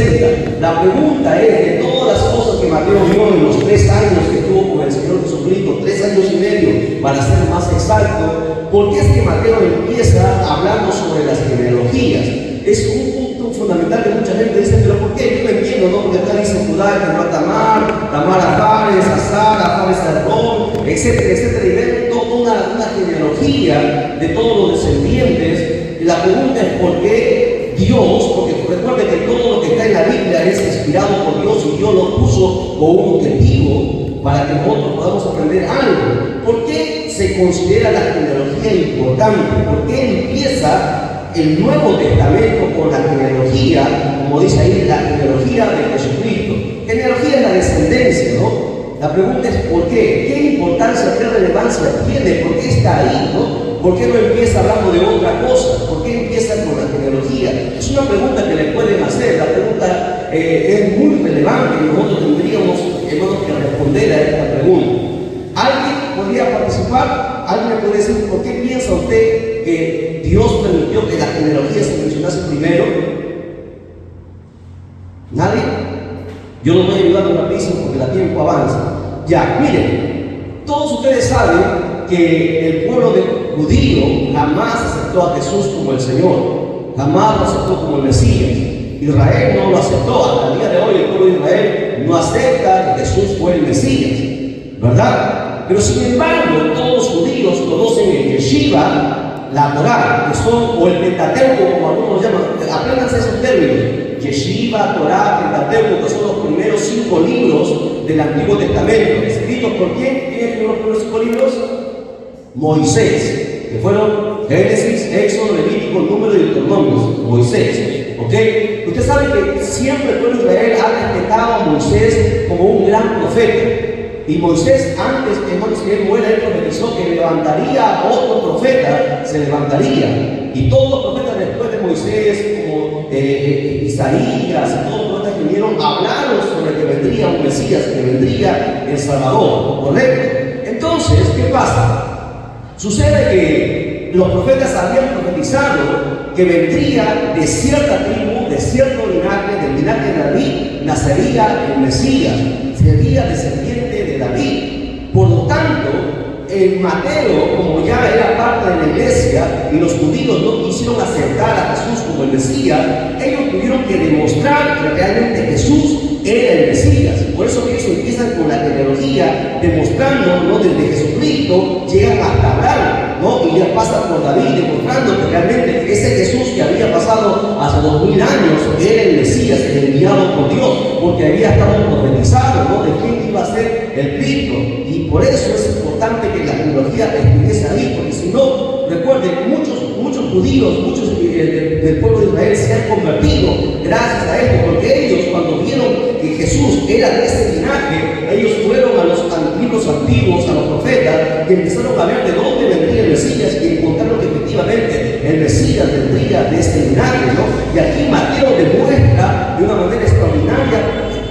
60. La pregunta es, de todas las cosas que Mateo vio en los 3 años que tuvo con el Señor Jesucristo, 3 años y medio, para ser más exacto, ¿por qué es que Mateo empieza hablando sobre las genealogías? Es un punto fundamental que mucha gente dice, pero ¿por qué? Yo no entiendo, ¿no? Porque acá dice Judá que no a Tamar, Tamar a Fares, a Sara, Fares a Hebrón, etcétera, etcétera, y ven toda una genealogía de todos los descendientes. Y la pregunta es ¿por qué Dios? Porque recuerden que todo lo que está en la Biblia es inspirado por Dios y Dios lo puso con un objetivo para que nosotros podamos aprender algo. ¿Por qué se considera la genealogía importante? ¿Por qué empieza el Nuevo Testamento con la genealogía, como dice ahí, la genealogía de Jesucristo? Genealogía es la descendencia, ¿no? La pregunta es ¿por qué? ¿Qué importancia, qué relevancia tiene? ¿Por qué está ahí, no? ¿Por qué no empieza hablando de otra cosa? ¿Por qué empieza con la genealogía? Es una pregunta que le pueden hacer. La pregunta es muy relevante y nosotros tendríamos que responder a esta pregunta. ¿Alguien podría participar? ¿Alguien me puede decir por qué piensa usted que Dios permitió que la genealogía se mencionase primero? ¿Nadie? Yo los voy a ayudar rapidísimo porque el tiempo avanza. Ya, miren, todos ustedes saben que el pueblo judío jamás aceptó a Jesús como el Señor, jamás lo aceptó como el Mesías. Israel no lo aceptó. Hasta el día de hoy el pueblo de Israel no acepta que Jesús fue el Mesías, ¿verdad? Pero sin embargo, todos los judíos conocen el Yeshiva, la Torá, que son, o el Pentateuco, como algunos llaman. Apréndanse esos términos: Yeshiva, Torá, Pentateuco, que son los primeros 5 libros del Antiguo Testamento. ¿Escritos por quién? ¿Quién escribió los primeros 5 libros? Moisés, que fueron Génesis, Éxodo, Levítico, Número y Deuteronomio. Moisés, ¿ok? Usted sabe que siempre el pueblo de Israel ha respetado a Moisés como un gran profeta. Y Moisés, antes que él muera, él profetizó que levantaría a otro profeta, se levantaría. Y todos los profetas después de Moisés, como Isaías y todos los profetas que vinieron, hablaron sobre que vendría un Mesías, que vendría el Salvador, ¿correcto? Entonces, ¿qué pasa? Sucede que los profetas habían profetizado que vendría de cierta tribu, de cierto linaje, del linaje de David, nacería el Mesías, sería descendiente de David. Por lo tanto, en Mateo, como ya era parte de la iglesia y los judíos no quisieron aceptar a Jesús como el Mesías, ellos tuvieron que demostrar que realmente Jesús era el Mesías. Por eso ellos empiezan con la genealogía, demostrando, ¿no?, desde Jesucristo llegan hasta Abraham, ¿no?, y ya pasan por David, demostrando que realmente ese Jesús que había pasado hace 2000 años era el Mesías, el enviado por Dios, porque había estado profetizado, ¿no?, de quién iba a ser el Cristo. Y por eso es importante que la genealogía estuviese ahí, porque si no, recuerden, muchos judíos, muchos del pueblo de Israel se han convertido gracias a esto, porque ellos, cuando vieron que Jesús era de ese linaje, ellos fueron a los libros antiguos, a los profetas, y empezaron a ver de dónde vendría el Mesías, y encontraron que efectivamente el Mesías vendría de este linaje, ¿no? Y aquí Mateo demuestra de una manera extraordinaria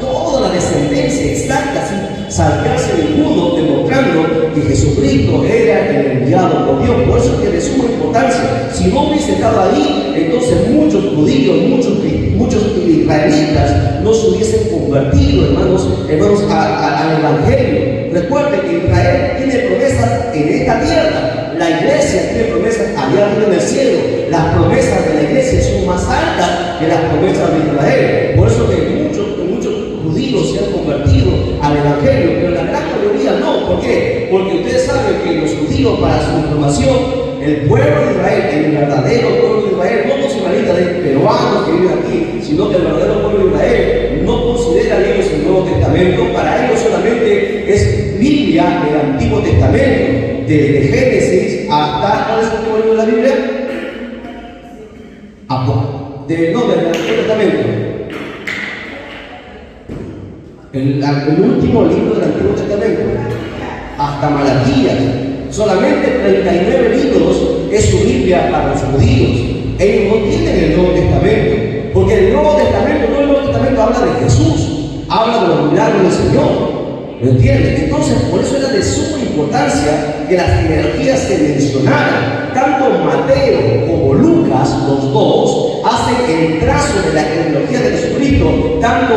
toda la descendencia exacta, sin saltarse ninguno, demostrando que Jesucristo era el enviado por Dios. Por eso es que de suma importancia. Si no hubiese estado ahí, entonces muchos judíos, muchos israelitas no se hubiesen convertido, hermanos, al Evangelio. Recuerden que Israel tiene promesas en esta tierra. La iglesia tiene promesas allá arriba en el cielo. Las promesas de la iglesia son más altas que las promesas de Israel. Por eso que muchos judíos se han convertido al Evangelio, pero la gran mayoría no. ¿Por qué? Porque ustedes saben que los judíos, para su información, el pueblo de Israel, el verdadero pueblo de Israel, no los israelitas peruanos que viven aquí, sino que el verdadero pueblo de Israel no consideran ellos el Nuevo Testamento. Para ellos solamente es Biblia, el Antiguo Testamento, desde Génesis hasta, ¿cuál es el último libro de la Biblia? Del Antiguo Testamento. El último libro del Antiguo Testamento, hasta Malaquías. Solamente 39 libros es su Biblia para los judíos. Ellos no tienen el Nuevo Testamento, porque el Nuevo Testamento habla de Jesús, habla de los milagros del Señor. ¿Lo entienden? Entonces, por eso era de suma importancia que las genealogías se mencionaran. Tanto Mateo como Lucas, los dos, hacen el trazo de la genealogía de Jesucristo, tanto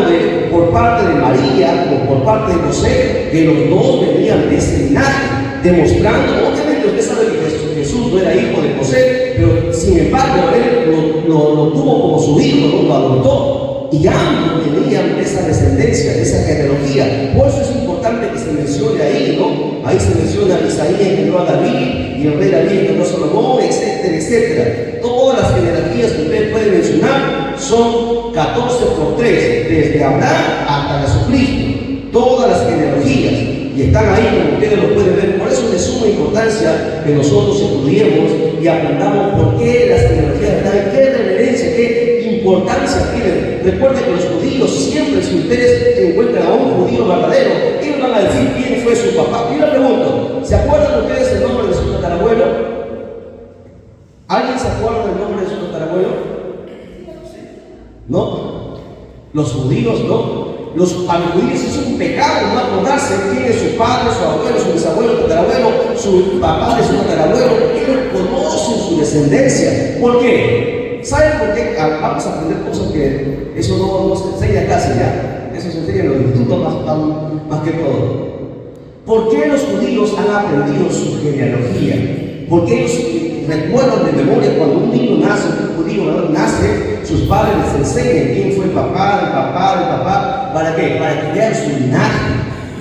por parte de María como por parte de José, que los dos venían de ese linaje, demostrando, obviamente usted sabe que Jesús no era hijo de José, pero sin embargo él lo tuvo como su hijo, ¿no? Lo adoptó. Y ambos tenían esa descendencia, esa genealogía. Por eso es importante que se mencione ahí, ¿no? Ahí se menciona a Isaías que engendró a David, y el rey David engendró a Salomón, etcétera, etcétera. Todas las genealogías que usted puede mencionar son 14 por 3, desde Abraham hasta Jesucristo. Todas las genealogías. Y están ahí como ustedes lo pueden ver. Por eso es de suma importancia que nosotros estudiemos y aprendamos por qué las genealogías están, qué reverencia, qué importancia tienen. Recuerden que los judíos siempre, si ustedes encuentran a un judío verdadero, ellos van a decir quién fue su papá. Yo les pregunto, ¿se acuerdan ustedes el nombre de su tatarabuelo? ¿Alguien se acuerda del nombre de su tatarabuelo? ¿No? Los judíos no. Para los judíos es un pecado no acordarse quién es su padre, su abuelo, su bisabuelo, su tatarabuelo, su papá de su tatarabuelo. Ellos conocen su descendencia. ¿Por qué? ¿Saben por qué? Vamos a aprender cosas que eso no se enseña casi ya. Eso se enseña en los institutos más que todo. ¿Por qué los judíos han aprendido su genealogía? Porque ellos recuerdan de memoria cuando un niño nace, un judío nace, sus padres les enseñan quién fue el papá, el papá, el papá. ¿Para qué? Para que vean su linaje.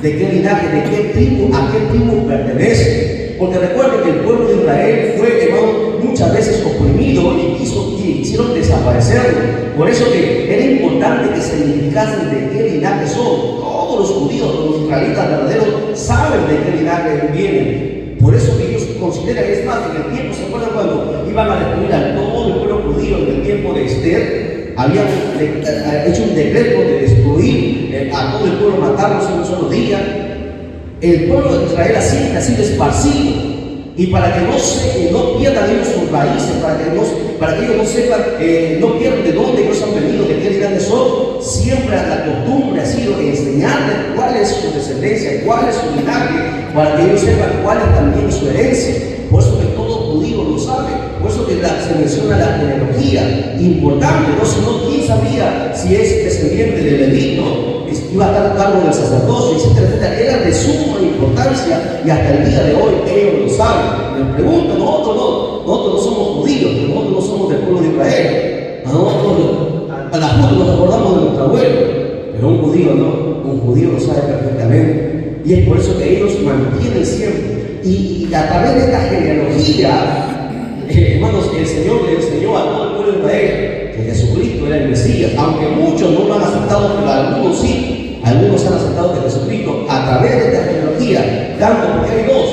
¿De qué linaje? ¿De qué tribu? ¿A qué tribu pertenece? Porque recuerden que el pueblo de Israel fue, hermano, muchas veces oprimido y quisieron desaparecerlo. Por eso que era importante que se identificasen de qué linaje son. Todos los judíos, los israelitas verdaderos, saben de qué linaje vienen. Por eso que ellos consideran, es más, en el tiempo, ¿se acuerdan cuando iban a destruir a todo el pueblo judío en el tiempo de Esther? Habían hecho un decreto de destruir a todo el pueblo, matarlos en un solo día. El pueblo de Israel siempre ha sido esparcido. Y para que no pierdan ellos sus raíces, para que ellos no sepan, no pierdan de dónde ellos han venido, de qué linaje son, siempre la costumbre ha sido enseñarles cuál es su descendencia, cuál es su linaje, para que ellos sepan cuál es también su herencia. Por eso que todo judío lo sabe, por eso que se menciona la genealogía, importante, no sino quién sabía si es descendiente de Leví, ¿no? Iba a estar a cargo del sacerdocio, etcétera, etcétera. Era de suma importancia y hasta el día de hoy ellos lo saben. Les pregunto, nosotros no somos judíos, nosotros no somos del pueblo de Israel. A la justa nos acordamos de nuestro abuelo, pero un judío no, un judío lo sabe perfectamente. Y es por eso que ellos mantienen siempre. Y a través de esta genealogía, hermanos, el Señor le enseñó a todo el pueblo de Israel que Jesucristo era el Mesías, aunque muchos no lo han aceptado, pero algunos sí, algunos han aceptado que Jesucristo, a través de esta genealogía, tanto porque hay dos,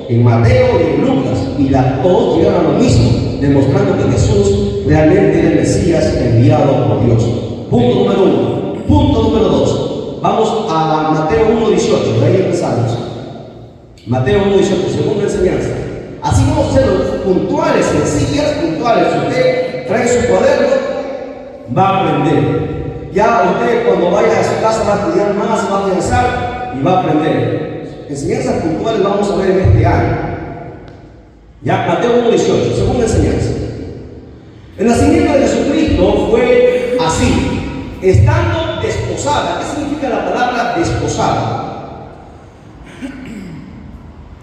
en Mateo y en Lucas, y las dos llegan a lo mismo, demostrando que Jesús realmente era el Mesías enviado por Dios. Punto número 1. Punto número 2. Vamos a Mateo 1:18, de ahí empezamos. Mateo 1:18, segunda enseñanza. Así vamos a ser puntuales, sencillas, puntuales. Si usted trae su cuaderno, va a aprender. Ya usted cuando vaya a su casa va a estudiar más, va a pensar y va a aprender. Enseñanzas puntuales vamos a ver en este año. Ya, Mateo 1:18, segunda enseñanza. El nacimiento de Jesucristo fue así, estando desposada. ¿Qué significa la palabra desposada?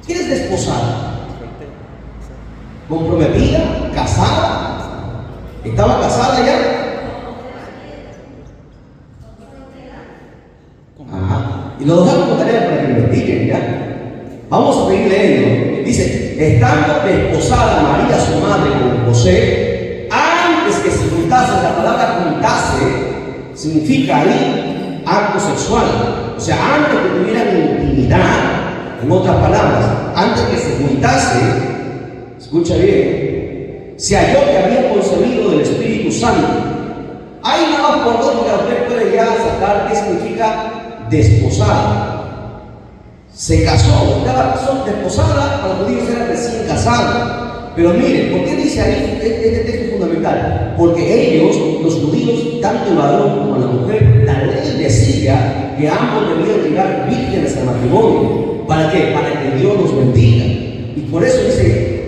¿Quién es desposada? ¿Comprometida? ¿Casada? ¿Estaba casada ya? Ajá. Y lo dejamos con tarea para que lo investiguen ya. Vamos a seguir leyendo. Dice, estando desposada María su madre con José, antes que se juntase, la palabra juntase significa ahí acto sexual. O sea, antes que tuvieran intimidad, en otras palabras, antes que se juntase, escucha bien, se halló que había concebido del Espíritu Santo. Hay nada más por lógica, usted puede ya sacar qué significa desposada. Se casó, estaba desposada, para los judíos era recién casada. Pero miren, ¿por qué dice ahí este texto fundamental? Porque ellos, los judíos, tanto el varón como la mujer, la ley decía que ambos debían llegar vírgenes al matrimonio. ¿Para qué? Para que Dios los bendiga. Y por eso dice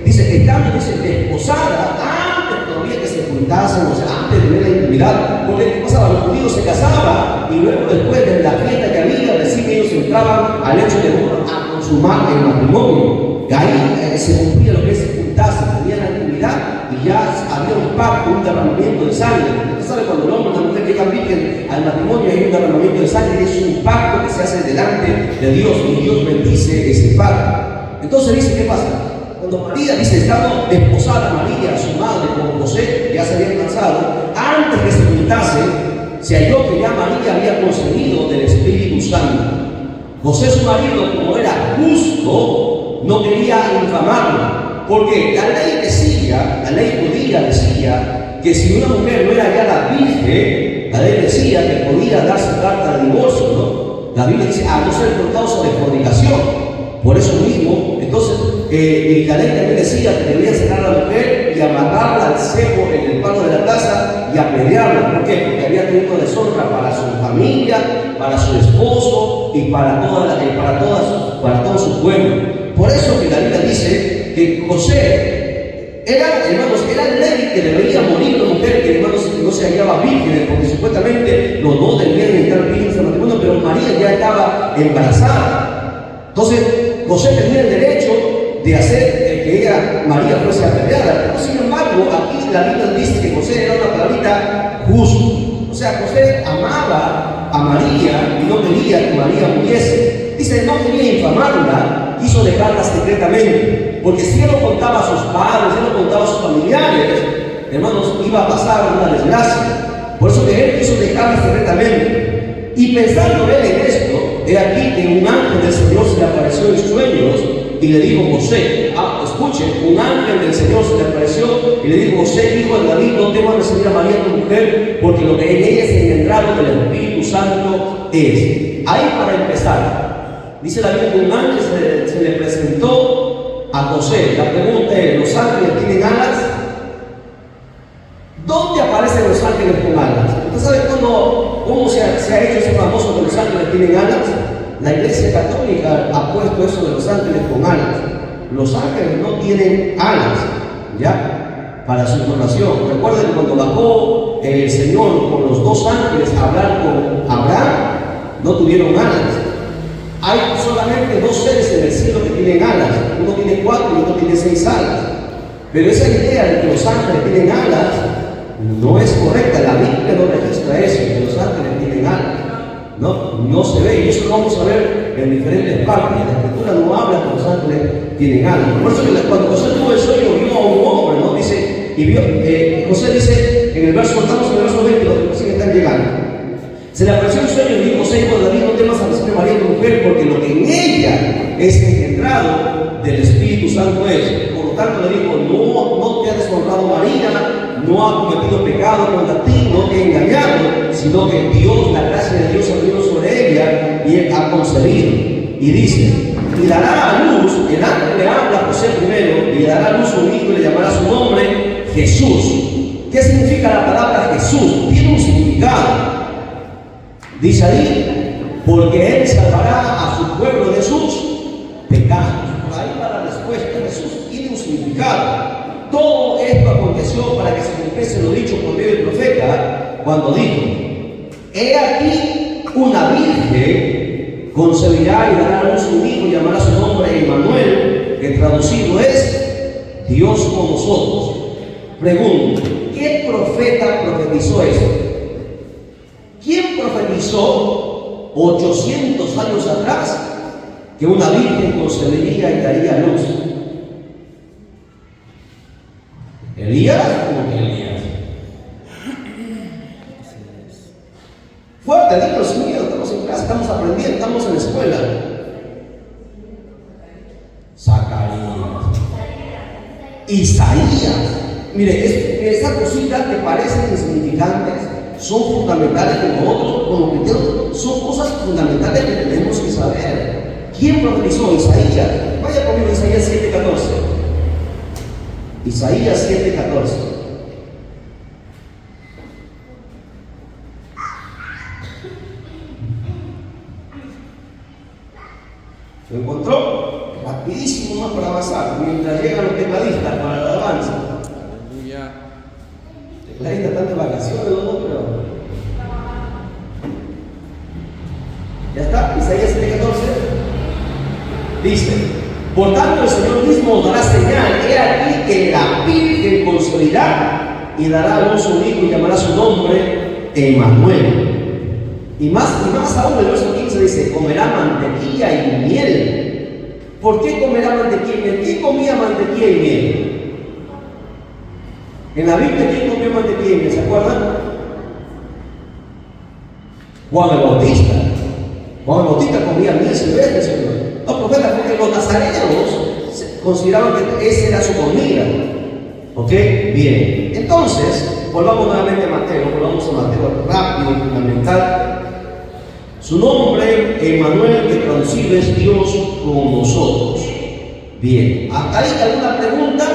que estando desposada, antes todavía que se juntasen, o sea, antes de ver la intimidad. Porque ¿qué pasaba? Los judíos se casaban y luego después de la fiesta que había, recién ellos entraban al hecho de a consumar el matrimonio. Y ahí se cumplía lo que es juntarse, tenían la intimidad y ya había un pacto, un derramamiento de sangre. Usted sabe, cuando el hombre y la mujer llegan virgen al matrimonio hay un derramamiento de sangre, y es un pacto que se hace delante de Dios y Dios bendice ese pacto. Entonces dice, ¿qué pasa? Cuando María dice, estando desposada María, su madre, con José, ya se habían casado, antes que se juntase, se halló que ya María había concebido del Espíritu Santo. José, su marido, como era justo, no quería infamarla, porque la ley decía, la ley judía decía, que si una mujer no era hallada virgen, la ley decía que podía darse carta de divorcio, ¿no? La Biblia dice, a no ser por causa de fornicación. Por eso mismo, entonces, la ley también decía que debía sacar a la mujer y amarrarla al cepo en el palo de la casa y apedrearla. ¿Por qué? Porque había tenido deshonra para su familia, para su esposo y para todo su pueblo. Por eso que la Biblia dice que José era, hermanos, era ley que debería morir una mujer que, hermanos, no se hallaba virgen, porque supuestamente los dos debían entrar vírgenes al matrimonio, pero María ya estaba embarazada. Entonces, José tenía el derecho de hacer que María fuese apedreada. Pero sin embargo, aquí la Biblia dice que José era una palabrita justo. O sea, José amaba a María y no quería que María muriese. Dice, no quería infamarla, quiso dejarla secretamente. Porque si él lo contaba a sus padres, él lo contaba a sus familiares, hermanos, iba a pasar una desgracia. Por eso que él quiso dejarla secretamente. Y pensando él en esto, he aquí que un ángel del Señor se le apareció en sueños y le dijo, José, escuchen, un ángel del Señor se le apareció y le dijo, José, hijo de David, no temas recibir a María tu mujer, porque lo que en ella es engendrado del Espíritu Santo es. Ahí para empezar, dice la Biblia que un ángel se le presentó a José. La pregunta es, ¿los ángeles tienen alas? ¿Dónde aparecen los ángeles con alas? ¿Usted sabe cómo se ha hecho eso famoso que los ángeles tienen alas? La Iglesia Católica ha puesto eso de los ángeles con alas. Los ángeles no tienen alas, ¿ya? Para su información. Recuerden cuando bajó el Señor con los dos ángeles a hablar con Abraham, no tuvieron alas. Hay solamente dos seres en el cielo que tienen alas. Uno tiene 4 y otro tiene 6 alas. Pero esa idea de que los ángeles tienen alas no es correcta. La Biblia no registra eso, que los ángeles tienen alas. No se ve, y eso lo vamos a ver en diferentes partes. La Escritura no habla que los ángeles tienen alas. Por eso que cuando José tuvo el sueño, vio a un hombre, ¿no? Dice, y vio, José dice, en el verso, estamos en el verso 20, los que recién están llegando. Se le apareció el sueño y dijo, José, hijo de David, no temas a recibir a María tu mujer, porque lo que en ella es engendrado del Espíritu Santo es. Por lo tanto le dijo, no te ha deshonrado María, no ha cometido pecado contra ti, no te ha engañado, sino que Dios, la gracia de Dios ha venido sobre ella y él ha concebido. Y dice, y dará a luz, el ángel le habla a José primero, y le dará a luz un hijo y le llamará su nombre Jesús. ¿Qué significa la palabra Jesús? Tiene un significado. Dice ahí, porque él salvará a su pueblo de sus pecados. Por ahí va la respuesta. Jesús tiene un significado. Todo esto aconteció para que se cumpliese lo dicho por medio del profeta cuando dijo, he aquí una virgen concebirá y dará a luz un hijo y llamará su nombre Emmanuel, que traducido es Dios con nosotros. Pregunto, ¿qué profeta profetizó eso? ¿Quién profetizó 800 años atrás que una virgen concebiría y daría a luz? ¿Elías? ¿Cómo que Elías? Fuerte, Dios mío, estamos en clase, estamos aprendiendo, estamos en la escuela. Zacarías. Isaías. Mire, esas cositas que parecen insignificantes son fundamentales que nosotros, como cristianos, son cosas fundamentales que tenemos que saber. ¿Quién profetizó? Isaías. Vaya conmigo a Isaías 7:14. Isaías 7:14. ¿Lo encontró? Rapidísimo más para avanzar, mientras llegan los tecladistas para la alabanza. Aleluya. La gente está de vacaciones, ¿no? Pero ya está, Isaías 7:14 dice: por tanto el Señor mismo os dará señal, he aquí que la Virgen concebirá y dará a luz un hijo y llamará su nombre Emmanuel. Y más aún el verso 15 dice: comerá mantequilla y miel. ¿Por qué comerá mantequilla y miel? ¿Quién comía mantequilla y miel? En la Biblia, ¿quién comió mantequilla y miel? ¿Se acuerdan? Juan el Bautista. Juan el Bautista comía miel silvestre, Señor. No, profeta, porque los nazarenos consideraban que esa era su comida. ¿Ok? Bien. Entonces, volvamos nuevamente a Mateo. Volvamos a Mateo rápido y fundamental. Su nombre, Emmanuel, que traducido es Dios con nosotros. Bien. ¿Hasta ahí alguna pregunta?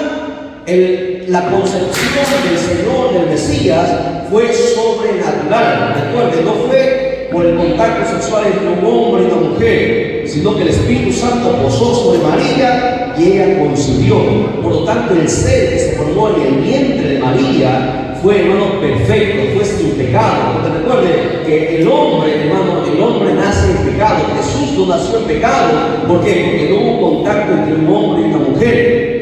La concepción del Señor, del Mesías, fue sobrenatural. Recuerden, no fue por el contacto sexual entre un hombre y una mujer, sino que el Espíritu Santo posó sobre María y ella concibió. Por lo tanto, el ser que se formó en el vientre de María fue, hermano, perfecto, fue sin pecado. Porque recuerde que el hombre, hermano, el hombre nace en pecado. Jesús no nació en pecado. ¿Por qué? Porque no hubo contacto entre un hombre y una mujer.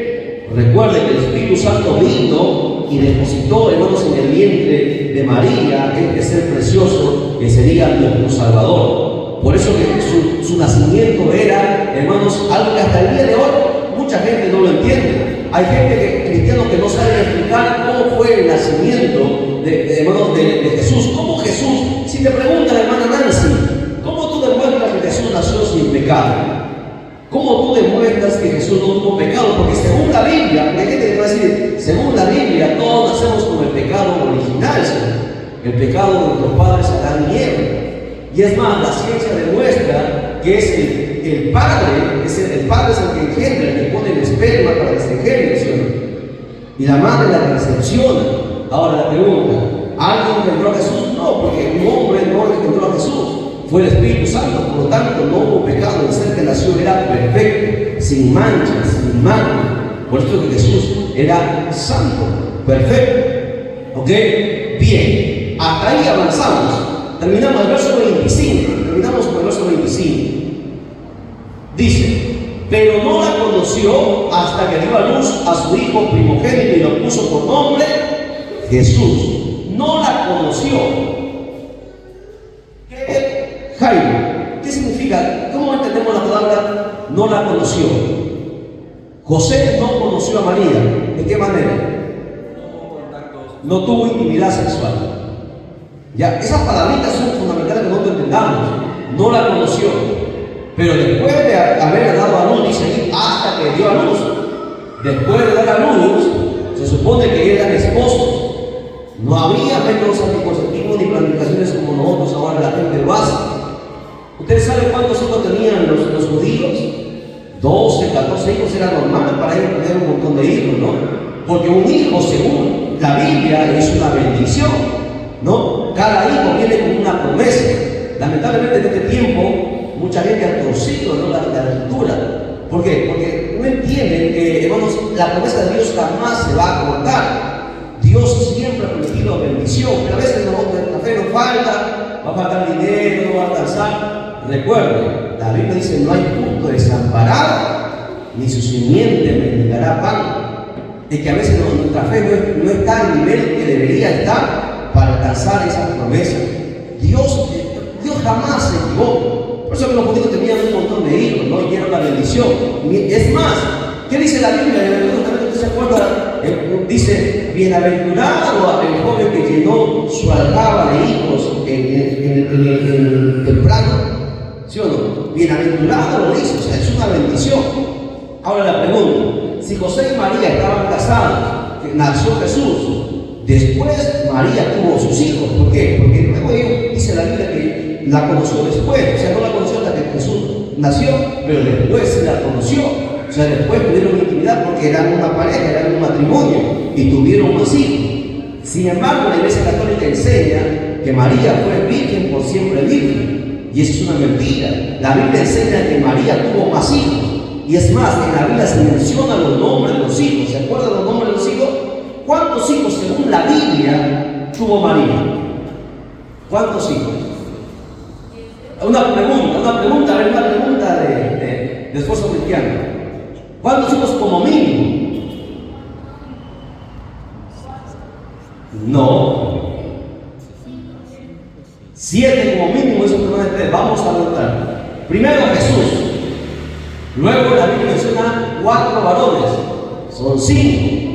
Recuerde que el Espíritu Santo vino y depositó, hermanos, en el vientre de María este ser precioso que sería nuestro Salvador. Por eso que su nacimiento era, hermanos, algo que hasta el día de hoy mucha gente no lo entiende. Hay gente cristianos que no saben explicar cómo fue el nacimiento de Jesús. ¿Cómo Jesús? Si te pregunta la hermana Nancy, ¿cómo tú demuestras que Jesús nació sin pecado? ¿Cómo tú demuestras que Jesús no tuvo pecado? Porque según la Biblia, hay gente que va a decir, según la Biblia, todos nacemos con el pecado original, el pecado de nuestros padres Adán y Eva. Y es más, la ciencia demuestra que es el padre es el que engendra, el que pone el esperma para que se engendre, ¿sí? Y la madre la recepciona. Ahora la pregunta, ¿alguien engendró a Jesús? No, porque un hombre no engendró a Jesús. Fue el Espíritu Santo, por lo tanto no hubo pecado. El ser que nació era perfecto, sin manchas, sin mancha. Por eso que Jesús era santo, perfecto. ¿Ok? Bien, hasta ahí avanzamos. Terminamos el verso 25. Terminamos con el verso 25. Dice: pero no la conoció hasta que dio a luz a su hijo primogénito y lo puso por nombre Jesús. No la conoció. Jairo, ¿qué significa? ¿Cómo entendemos la palabra no la conoció? José no conoció a María. ¿De qué manera? No tuvo intimidad sexual. Ya, esas palabritas son fundamentales que nosotros entendamos. No la conoció. Pero después de haber dado a luz, dice ahí, hasta que dio a luz. Después de dar a luz, se supone que eran esposos. No había métodos anticonceptivos ni planificaciones como nosotros ahora la gente lo hace. ¿Ustedes saben cuántos hijos tenían los judíos? 12, 14 hijos era normal para ellos tener un montón de hijos, ¿no? Porque un hijo, según la Biblia, es una bendición, ¿no? Cada hijo viene con una promesa. Lamentablemente en este tiempo, mucha gente ha torcido, ¿no?, la escritura. ¿Por qué? Porque no entienden que, hermanos, la promesa de Dios jamás se va a cortar. Dios siempre ha prometido bendición, pero a veces la fe nos falta, va a faltar dinero, no va a alcanzar. Recuerden, la Biblia dice: no hay punto desamparado, ni su simiente mendigará pan. Es que a veces nuestra fe no está al nivel que debería estar para alcanzar esa promesa. Dios jamás se equivoca. Por eso que los judíos tenían un montón de hijos, ¿no? Y era una bendición. Es más, ¿qué dice la Biblia? En el Nuevo Testamento, ¿se acuerda? Dice: bienaventurado el joven que llenó su aljaba de hijos en el prado. ¿Sí o no? Bienaventurado lo dice, o sea, es una bendición. Ahora la pregunta: si José y María estaban casados, que nació Jesús, después María tuvo sus hijos. ¿Por qué? Porque luego dice la Biblia que la conoció después, o sea, no la conoció hasta que Jesús nació, pero después se la conoció. O sea, después tuvieron intimidad porque eran una pareja, eran un matrimonio y tuvieron más hijos. Sin embargo, la Iglesia Católica enseña que María fue virgen por siempre virgen. Y eso es una mentira. La Biblia enseña que María tuvo más hijos. Y es más, en la Biblia se mencionan los nombres de los hijos. ¿Se acuerdan los nombres de los hijos? ¿Cuántos hijos según en la Biblia tuvo María? ¿Cuántos hijos? Una pregunta de esfuerzo cristiano. ¿Cuántos hijos como mínimo? No. 7 como mínimo, eso que vamos a anotar. Primero Jesús. Luego la Biblia menciona 4 varones. Son 5.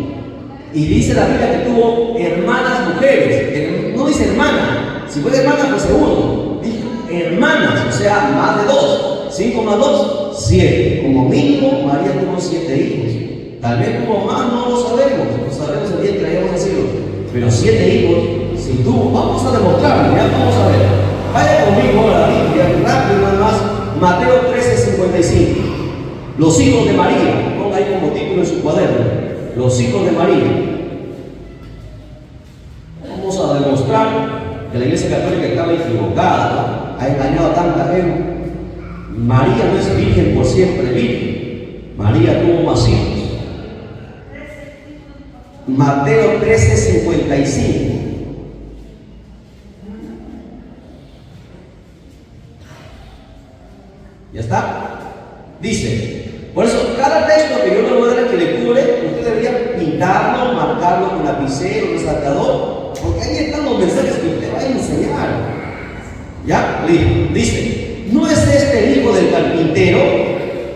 Y dice la Biblia que tuvo hermanas mujeres. No dice hermana. Si fue hermana, pues uno. Dice hermanas, o sea, más de 2. 5 más 2, 7. Como mínimo, María tuvo 7 hijos. Tal vez tuvo más, no lo sabemos. No sabemos el día que la hayamos nacido. Pero 7 hijos, si tuvo, vamos a demostrarlo, ya vamos a ver. Vaya conmigo a la Biblia, rápido nada más. Mateo 13:55. Los hijos de María. Ponga ahí como título en su cuaderno. Los hijos de María. Vamos a demostrar que la Iglesia Católica estaba equivocada, ha engañado a tanta gente. María no es virgen por siempre virgen. María tuvo más hijos. Mateo 13:55. ¿Ya está? Dice, por eso cada texto que yo le voy a dar que le cubre, usted debería pintarlo, marcarlo con lapicero, resaltador, porque ahí están los mensajes que usted va a enseñar. ¿Ya? Dice, ¿no es este el hijo del carpintero?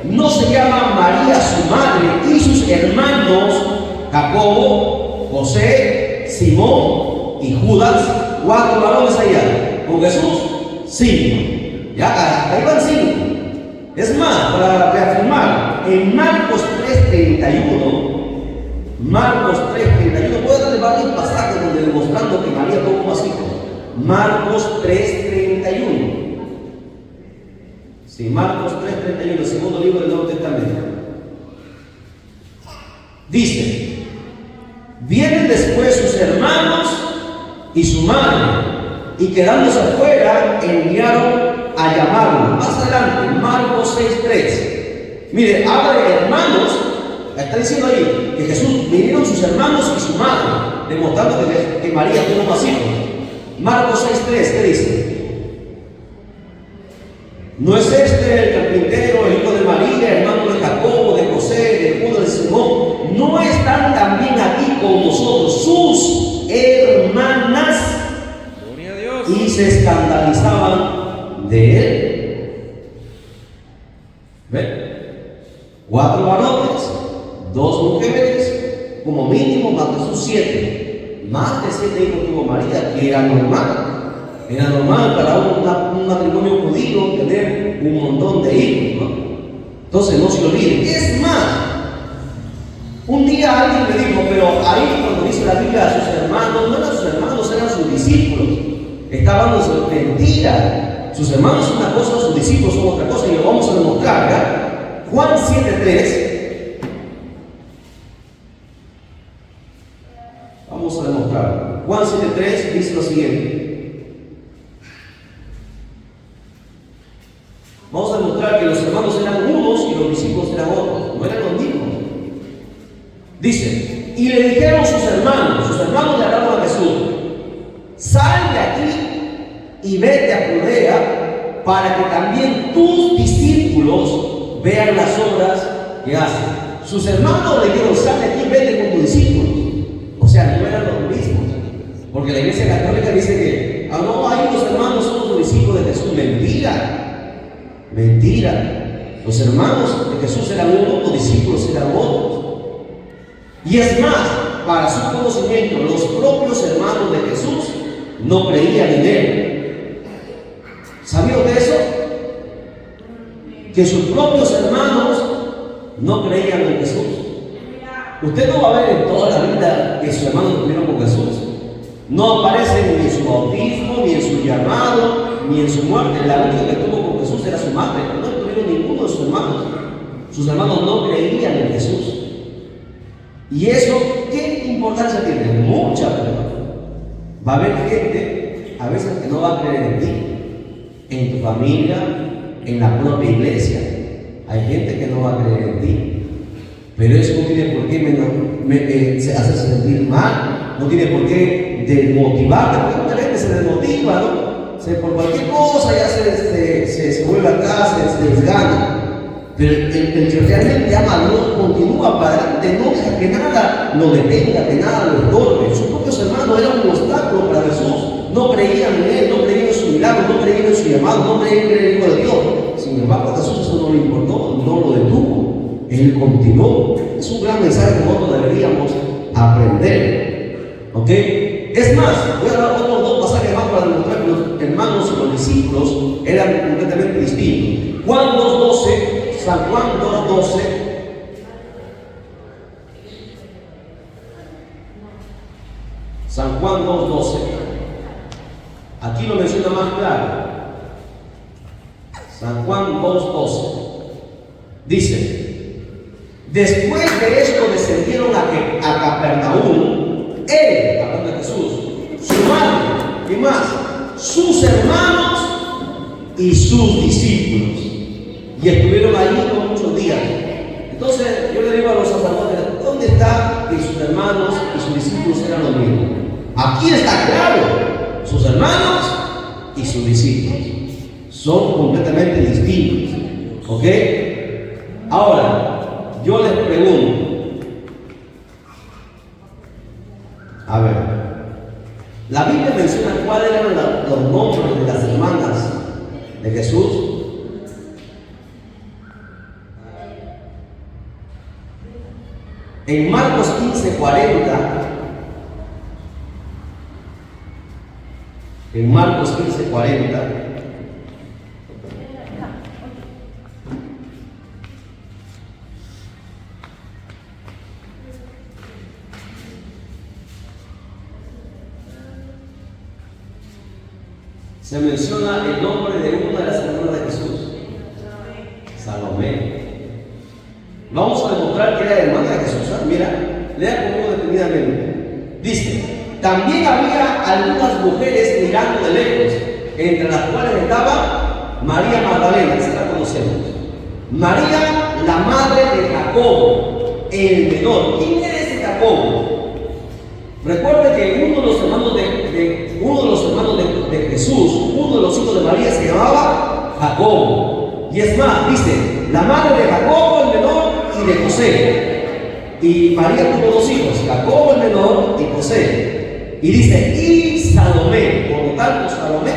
¿No se llama María su madre y sus hermanos Jacobo, José, Simón y Judas? 4 varones allá. Con Jesús, 5. Ya, ahí van 5. Es más, para reafirmar, en Marcos 3:31, voy a darle varios pasajes donde demostrando que María tuvo más hijos. Marcos 3:31. Sí, Marcos 3:31, el segundo libro del Nuevo Testamento. Dice, vienen después sus hermanos y su madre, y quedándose afuera, enviaron a llamarlo. Más adelante, Marcos 6:3. Mire, habla de hermanos. Está diciendo ahí que Jesús vinieron sus hermanos y su madre, demostrando que María tuvo más hijos. Marcos 6:3, ¿qué dice? ¿No es este el carpintero, el hijo de María, hermano de Jacobo, de José, de Judas, de Simón? ¿No están también aquí con nosotros sus hermanas? Gloria a Dios. Y se escandalizaban de él. ¿Ven? 4 varones, 2 mujeres, como mínimo más de sus 7. Más de 7 hijos tuvo María, que era normal. Era normal para un matrimonio judío tener un montón de hijos, ¿no? Entonces no se olviden. Es más, un día alguien me dijo, pero ahí cuando dice la Biblia a sus hermanos, no eran sus hermanos, eran sus discípulos. Está hablando de mentira. Sus hermanos son una cosa, sus discípulos son otra cosa, y lo vamos a demostrar, ¿ya? Juan 7:3. Vamos a demostrar. Juan 7:3 dice lo siguiente. Vamos a demostrar que los hermanos eran unos y los discípulos eran otros, no eran los mismos. Dice, y le dijeron sus hermanos le hablaron a Jesús, sal de aquí y vete a Judea para que también tus discípulos vean las obras que hacen. Sus hermanos le dijeron, sal de aquí y vete con tus discípulos. O sea, no eran los mismos. Porque la Iglesia Católica dice que, no, ahí los hermanos son los discípulos de Jesús. Mentira. Mentira. Los hermanos de Jesús eran unos, los discípulos eran otros. Y es más, para su conocimiento, los propios hermanos de Jesús no creían en él. ¿Sabían de eso? Que sus propios hermanos no creían en Jesús. Usted no va a ver en toda la vida que sus hermanos estuvieron con Jesús. No aparece ni en su bautismo, ni en su llamado, ni en su muerte. La única que estuvo con Jesús era su madre. No tuvieron ninguno de sus hermanos. Sus hermanos no creían en Jesús. Y eso, ¿qué importancia tiene? Mucha, ¿verdad? Va a haber gente, a veces, que no va a creer en ti, en tu familia, en la propia iglesia. Hay gente que no va a creer en ti. Pero eso no tiene por qué se hace sentir mal. no tiene por qué desmotivarte, porque mucha gente se desmotiva, ¿no? Por cualquier cosa ya se vuelve atrás, se desgana. Pero el que realmente ama a Dios continúa para adelante, no deja que nada lo detenga, que nada lo estorbe. Sus propios hermanos eran un obstáculo para Jesús. No creían en Él, no creían en su milagro, no creían en su llamado, no creían en el Hijo de Dios. Sin embargo, a Jesús eso no le importó, no lo detuvo. Él continuó. Es un gran mensaje que nosotros deberíamos aprender. ¿Ok? Es más, voy a dar otros dos pasajes más para demostrar que los hermanos y los discípulos eran completamente distintos. Juan 2:12. San Juan 2:12. San Juan 2:12. Aquí lo menciona más claro. San Juan 2:12. Dice: después de esto descendieron a Capernaum, él, hablando de Jesús, su madre, y más, sus hermanos y sus discípulos. Y estuvieron allí por muchos días. Entonces yo le digo a los sacerdotes, ¿dónde está que sus hermanos y sus discípulos eran los mismos? Aquí está claro, sus hermanos y sus discípulos son completamente distintos. ¿Ok? Ahora, yo les pregunto, a ver, la Biblia menciona cuáles eran los nombres de las hermanas de Jesús. En Marcos 15:40, en Marcos 15:40, se menciona el nombre de una de las hermanas de Jesús, Salomé. Vamos a demostrar que era hermana de Jesús. Mira, lea conmigo detenidamente. Dice: también había algunas mujeres mirando de lejos, entre las cuales estaba María Magdalena, que se la conocemos. María, la madre de Jacobo, el menor. ¿Quién era ese Jacobo? Recuerde que uno de los hermanos de Jesús, uno de los hijos de María, se llamaba Jacobo. Y es más, dice, la madre de Jacobo, el menor, y de José. Y María tuvo dos hijos, Jacobo el menor y José. Y dice, y Salomé. Por lo tanto, Salomé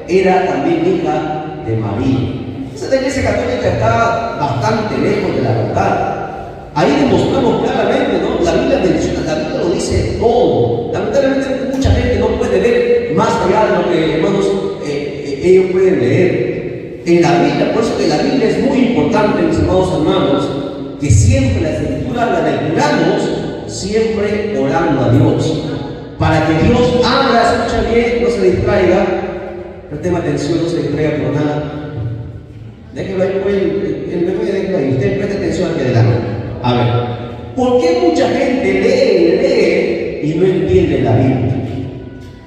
era también hija de María. Esa iglesia católica está bastante lejos de la verdad. Ahí demostramos claramente, ¿no? La Biblia menciona, la Biblia lo dice todo. Lamentablemente mucha gente no puede ver más allá de lo que, hermanos, ellos pueden leer. En la Biblia, por eso que la Biblia es muy importante, mis amados hermanos, que siempre la escritura la lecturamos, siempre orando a Dios, para que Dios abra, escucha bien, no se distraiga, preste atención, no se distraiga por nada. Déjelo ahí, el bebé, déjelo ahí, usted preste atención aquí adelante. A ver, ¿por qué mucha gente lee y no entiende la Biblia?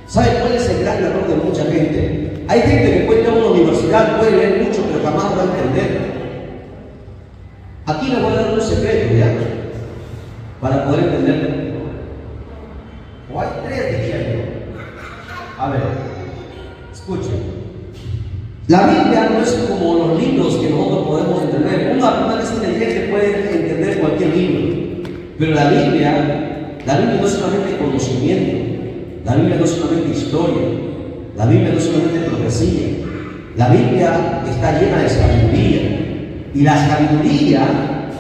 ¿Sabe cuál es el gran error de mucha gente? Hay gente que puede ir a una universidad, puede leer mucho, pero jamás va a entender. Aquí les voy a dar un secreto ya, para poder entenderlo. O hay tres, diría yo. A ver, escuchen. La Biblia no es como los libros que nosotros podemos entender. Una persona que es inteligente puede entender cualquier libro. Pero la Biblia no es solamente conocimiento. La Biblia no es solamente historia. La Biblia no es solamente profecía. La Biblia está llena de sabiduría. Y la sabiduría,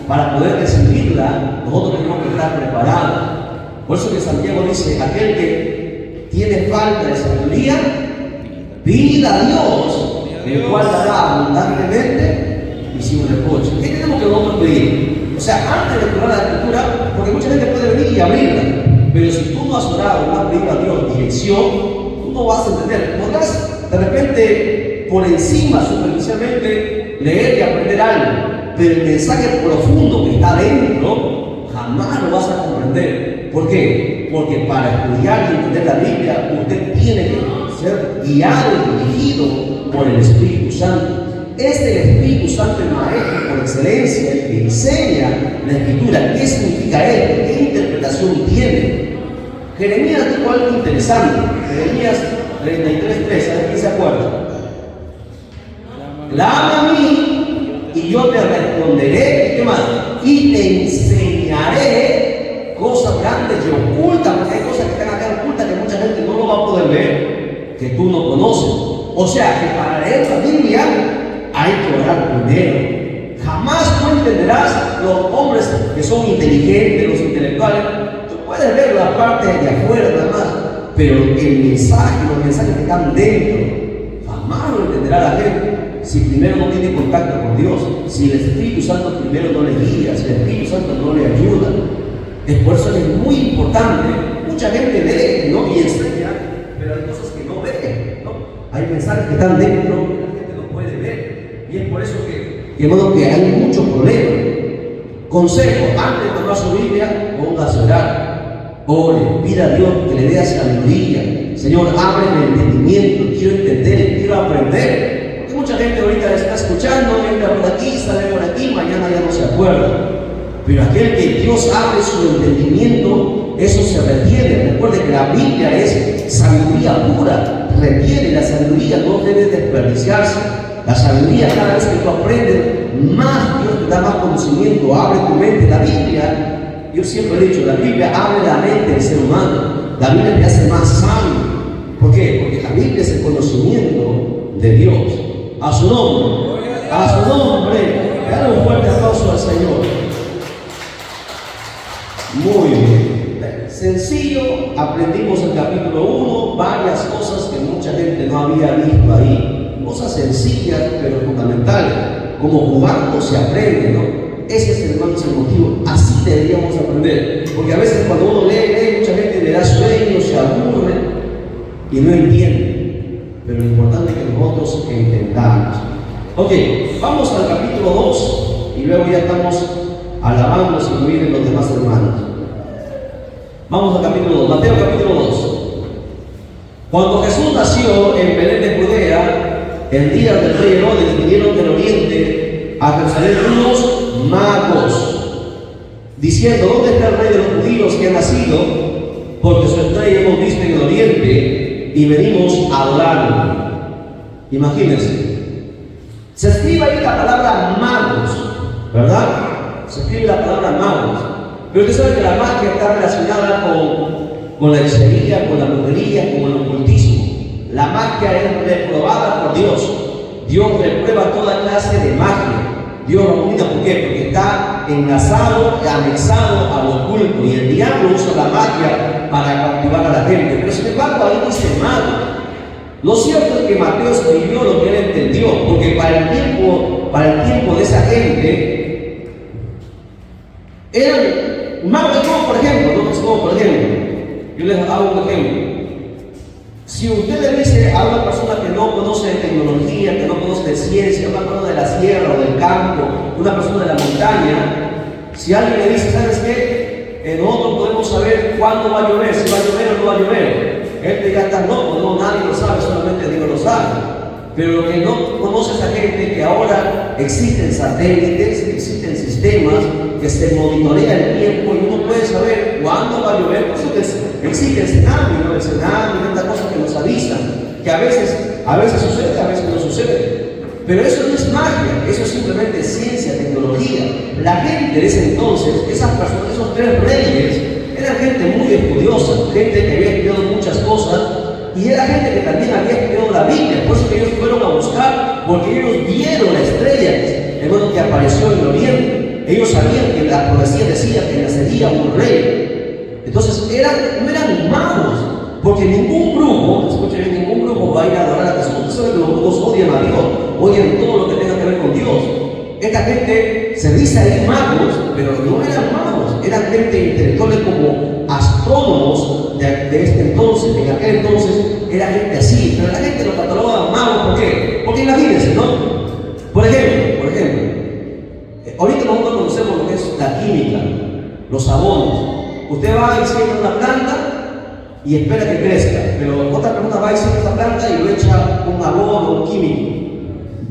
para poder recibirla, nosotros tenemos que estar preparados. Por eso que Santiago dice, aquel que tiene falta de sabiduría, pida a Dios, el cual dará abundantemente y sin reproche. ¿Qué tenemos que nosotros pedir? O sea, antes de explorar la escritura, porque mucha gente puede venir y abrirla, pero si tú no has orado, no has pedido a Dios dirección, tú no vas a entender. Podrás de repente, por encima, superficialmente, leer y aprender algo, pero el mensaje profundo que está dentro, jamás lo vas a comprender. ¿Por qué? Porque para estudiar y entender la Biblia, usted tiene que ser guiado y dirigido por el Espíritu Santo. Es el Espíritu Santo el maestro por excelencia, el que enseña la Escritura. ¿Qué significa él? ¿Qué interpretación tiene? Jeremías dijo algo interesante. Jeremías 33:3, ¿a quién se acuerda? Clama a mí y yo te responderé. ¿Qué más? Y te enseñaré cosas grandes y ocultas, porque hay cosas que están acá ocultas que mucha gente no lo va a poder ver, que tú no conoces. O sea, que para leer la Biblia hay que orar primero. Jamás tú entenderás los hombres que son inteligentes, los intelectuales. Tú puedes ver la parte de afuera nada más, pero el mensaje, los mensajes que están dentro, jamás lo entenderá la gente si primero no tiene contacto con Dios, si el Espíritu Santo primero no le guía, si el Espíritu Santo no le ayuda. Es por eso que es muy importante. Mucha gente lee, ¿no?, y enseña, pero hay cosas que no ve, ¿no? Hay mensajes que están dentro que la gente no puede ver, y es por eso que hay muchos problemas. Consejo: antes de tomar su Biblia, póngase a orar, ore, pida a Dios que le dé sabiduría. Señor, abre el entendimiento, quiero entender, quiero aprender. Porque mucha gente ahorita está escuchando, entra por aquí, sale por aquí, mañana ya no se acuerda. Pero aquel que Dios abre su entendimiento, eso se retiene. Recuerde que la Biblia es sabiduría pura, retiene la sabiduría, no debe desperdiciarse. La sabiduría, cada vez que tú aprendes, más Dios te da más conocimiento, abre tu mente. La Biblia, yo siempre he dicho, la Biblia abre la mente del ser humano. La Biblia te hace más sabio. ¿Por qué? Porque la Biblia es el conocimiento de Dios. A su nombre, a su nombre. Dale un fuerte aplauso al Señor. Muy bien. Sencillo, aprendimos el capítulo 1, varias cosas que mucha gente no había visto ahí. Cosas sencillas pero fundamentales, como jugando se aprende, ¿no? Ese es el motivo, así deberíamos aprender, porque a veces cuando uno lee, mucha gente le da sueño, se aburre y no entiende, pero lo importante es que nosotros entendamos. Ok, vamos al capítulo 2 y luego ya estamos alabando si no vienen los demás hermanos. Vamos al capítulo 2, Mateo capítulo 2. Cuando Jesús nació en Belén de Judea, el día del rey Herodes, vinieron del oriente a Jerusalén unos magos, diciendo: ¿dónde está el rey de los judíos que ha nacido? Porque su estrella hemos visto en el oriente y venimos a adorarlo. Imagínense, se escribe ahí la palabra magos, ¿verdad? Se escribe la palabra magos, pero usted sabe que la magia está relacionada con la hechicería, con la brujería, con el ocultismo. La magia es reprobada por Dios. Dios reprueba toda clase de magia. Dios lo abomina. ¿Por qué? Porque está enlazado, anexado a lo oculto. Y el diablo usa la magia para cautivar a la gente. Pero sin embargo, ahí dice mago. Lo cierto es que Mateo escribió lo que él entendió. Porque para el tiempo de esa gente, eran magos. Como por ejemplo, ¿no? Es como por ejemplo. Yo les hago un ejemplo. Si usted le dice a una persona que no conoce de tecnología, que no conoce de ciencia, una persona de la sierra o del campo, una persona de la montaña, si alguien le dice: ¿sabes qué? Nosotros podemos saber cuándo va a llover, si va a llover o no va a llover. Él te dirá: estás loco, no, nadie lo sabe, solamente Dios lo sabe. Pero lo que no conoce esa gente, que ahora existen satélites, existen sistemas que se monitorean el tiempo y uno puede saber cuándo va a llover. Por eso que existe el tsunami, ¿no? El tsunami, tantas cosas que nos avisan, que a veces sucede, a veces no sucede. Pero eso no es magia, eso es simplemente ciencia, tecnología. La gente de ese entonces, esas personas, esos tres reyes, eran gente muy estudiosa, gente que había estudiado muchas cosas, y era gente que también había estudiado la Biblia. Por eso que ellos fueron a buscar, porque ellos vieron la estrella, hermano, que apareció en el oriente. Ellos sabían que la profecía decía que nacería un rey. Entonces no eran magos, porque ningún brujo, escuchen bien, ningún brujo va a ir a adorar a Jesús. Ustedes saben que los brujos odian a Dios, odian todo lo que tenga que ver con Dios. Esta gente se dice ahí magos, pero no eran magos, eran gente intelectuales como astrónomos de este entonces. En aquel entonces era gente así, pero la gente lo catalogaba magos. ¿Por qué? Porque imagínense, ¿no? Por ejemplo, ahorita nosotros conocemos lo que es la química, los abonos. Usted va y siembra una planta y espera que crezca, pero otra persona va y siembra esa planta y le echa un abono, un químico.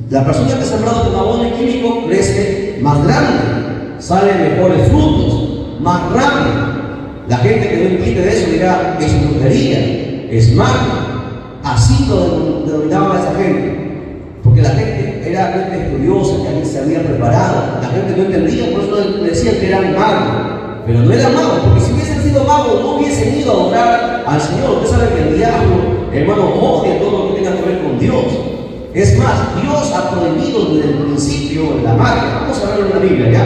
La persona que ha sembrado con abono químico crece más grande, salen mejores frutos, más rápido. La gente que no entiende de eso dirá, es brujería, es magia. Así lo denominaban a esa gente. Porque la gente era gente estudiosa, que alguien se había preparado. La gente no entendía, por eso decían que eran magos. Pero no eran magos, porque si hubiesen sido magos, no hubiesen ido a adorar al Señor. Usted sabe que el diablo, hermano, odia todo lo que tenga que ver con Dios. Es más, Dios ha prohibido desde el principio la magia. Vamos a verlo en la Biblia, ¿ya?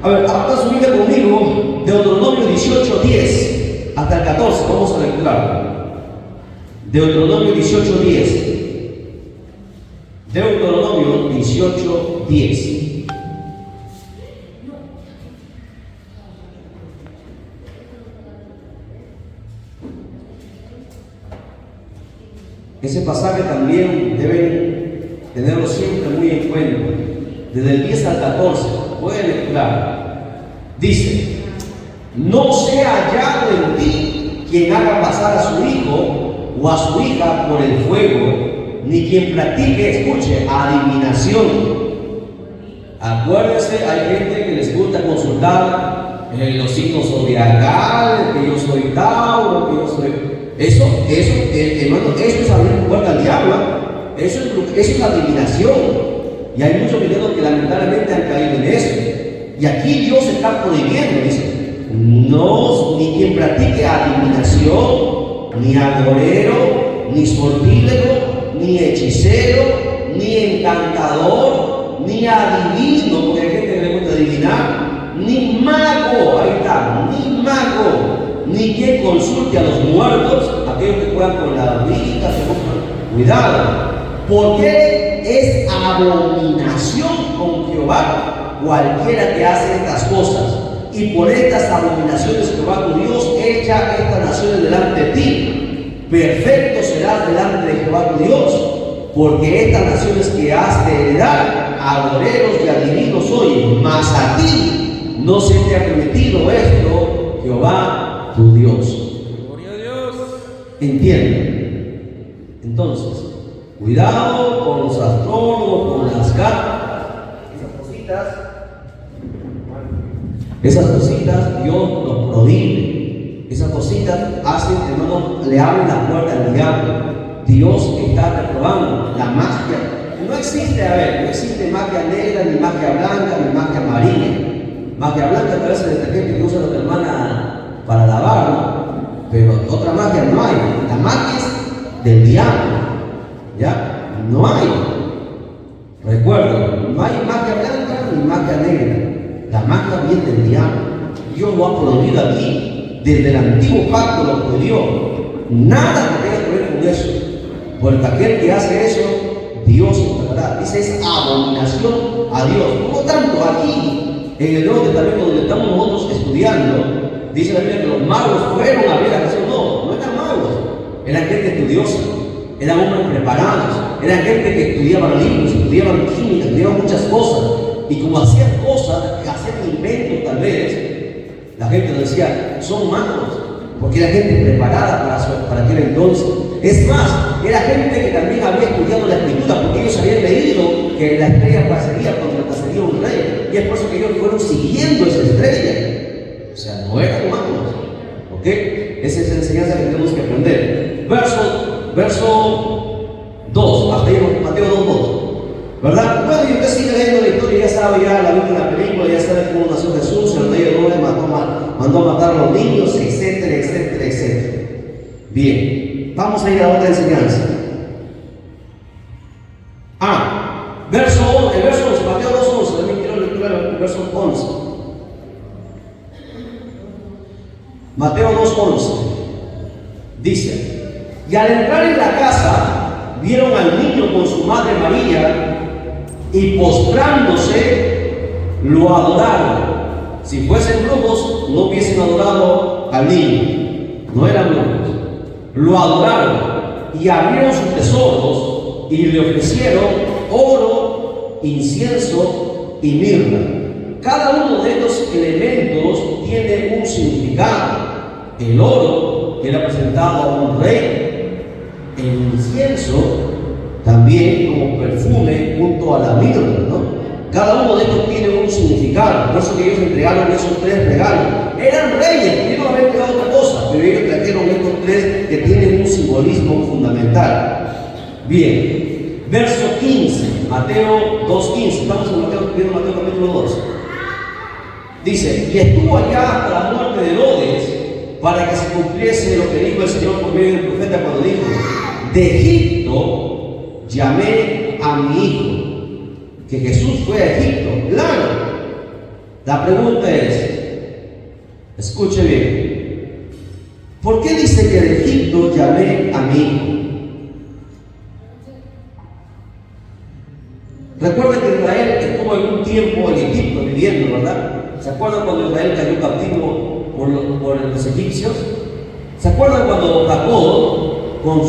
A ver, abra su Biblia conmigo, Deuteronomio 18:10 hasta el 14. Vamos a lecturarlo. Deuteronomio 18:10. Deuteronomio 18:10. Ese pasaje también deben tenerlo siempre muy en cuenta. Desde el 10 al 14, pueden lecturar. Dice: no sea hallado en ti quien haga pasar a su hijo o a su hija por el fuego, ni quien practique, escuche, adivinación. Acuérdense, hay gente que les gusta consultar los signos zodiacales, que yo soy Tauro, que yo soy. Eso, hermano, eso es abrir puerta al diablo. Eso es adivinación. Y hay muchos cristianos que lamentablemente han caído en eso. Y aquí Dios está prohibiendo, dice: no, ni quien practique adivinación, ni agorero, ni sortílego, ni hechicero, ni encantador, ni adivino, porque hay gente que le gusta adivinar, ni mago, ahí está, ni mago, ni quien consulte a los muertos, aquellos que juegan con la Biblia, cuidado, porque es abominación con Jehová cualquiera que hace estas cosas. Y por estas abominaciones Jehová tu Dios echa estas naciones delante de ti. Perfecto serás delante de Jehová tu Dios, porque estas naciones que has de heredar, agoreros y adivinos oyen, mas a ti no se te ha permitido esto, Jehová tu Dios. Gloria a Dios. ¿Entienden? Entonces, cuidado con los astrólogos, con las cartas, esas cositas Dios los prohíbe. Esas cositas hacen, hermano, le abren la puerta al diablo. Dios está reprobando la magia. No existe, no existe magia negra, ni magia blanca, ni magia amarilla. Magia blanca a través del detergente que usa la hermana para lavarlo, pero otra magia no hay. La magia es del diablo, ¿ya? No hay. Recuerden, no hay magia blanca ni magia negra. La magia viene del diablo. Dios lo ha prohibido aquí. Desde el antiguo pacto lo prohibió. Nada que tenga que ver con eso. Porque aquel que hace eso, Dios lo pagará. Dice, es abominación a Dios. Por lo tanto, aquí, en el Nuevo Testamento, donde estamos nosotros estudiando, dice la Biblia que los magos fueron a ver a Jesús. No eran magos. Eran gente estudiosa. Eran hombres preparados. Eran gente que estudiaban libros, estudiaban química, estudiaban muchas cosas. Y como hacían cosas, hacían inventos tal vez, la gente decía, son magos, porque era gente preparada para aquel entonces. Es más, era gente que también había estudiado la escritura, porque ellos habían leído que la estrella pasaría cuando pasaría un rey. Y es por eso que ellos fueron siguiendo esa estrella. O sea, no eran magos. ¿Ok? Esa es la enseñanza que tenemos que aprender. Verso 2, Mateo 2:2. ¿Verdad? Bueno, y usted sigue leyendo la historia, ya sabe, ya la vio en la película, ya sabe cómo nació Jesús, el rey Herodes mandó a matar a los niños, etcétera, etcétera, etcétera. Bien, vamos a ir a otra enseñanza. El verso 11, Mateo 2:11, también quiero lecturar el verso 11. Mateo 2:11 dice: y al entrar en la casa, vieron al niño con su madre María, y postrándose lo adoraron. Si fuesen brujos, no hubiesen adorado al niño. No eran brujos. Lo adoraron y abrieron sus tesoros y le ofrecieron oro, incienso y mirra. Cada uno de estos elementos tiene un significado. El oro era presentado a un rey. El incienso también como perfume junto a la mirra, ¿no? Cada uno de ellos tiene un significado. Por eso que ellos entregaron esos 3 regalos. Eran reyes, pudieron haber entregado otra cosa, pero ellos trajeron estos 3 que tienen un simbolismo fundamental. Bien, verso 15, Mateo 2:15. Estamos en Mateo capítulo 2. Dice: y estuvo allá hasta la muerte de Herodes, para que se cumpliese lo que dijo el Señor por medio del profeta cuando dijo: de Egipto llamé a mi hijo. Que Jesús fue a Egipto, claro. La pregunta es, escuche bien, ¿por qué dice que de Egipto llamé a mi hijo? Recuerden que Israel estuvo en un tiempo en Egipto viviendo, ¿verdad? ¿Se acuerdan cuando Israel cayó captivo por los egipcios? ¿Se acuerdan cuando Jacob con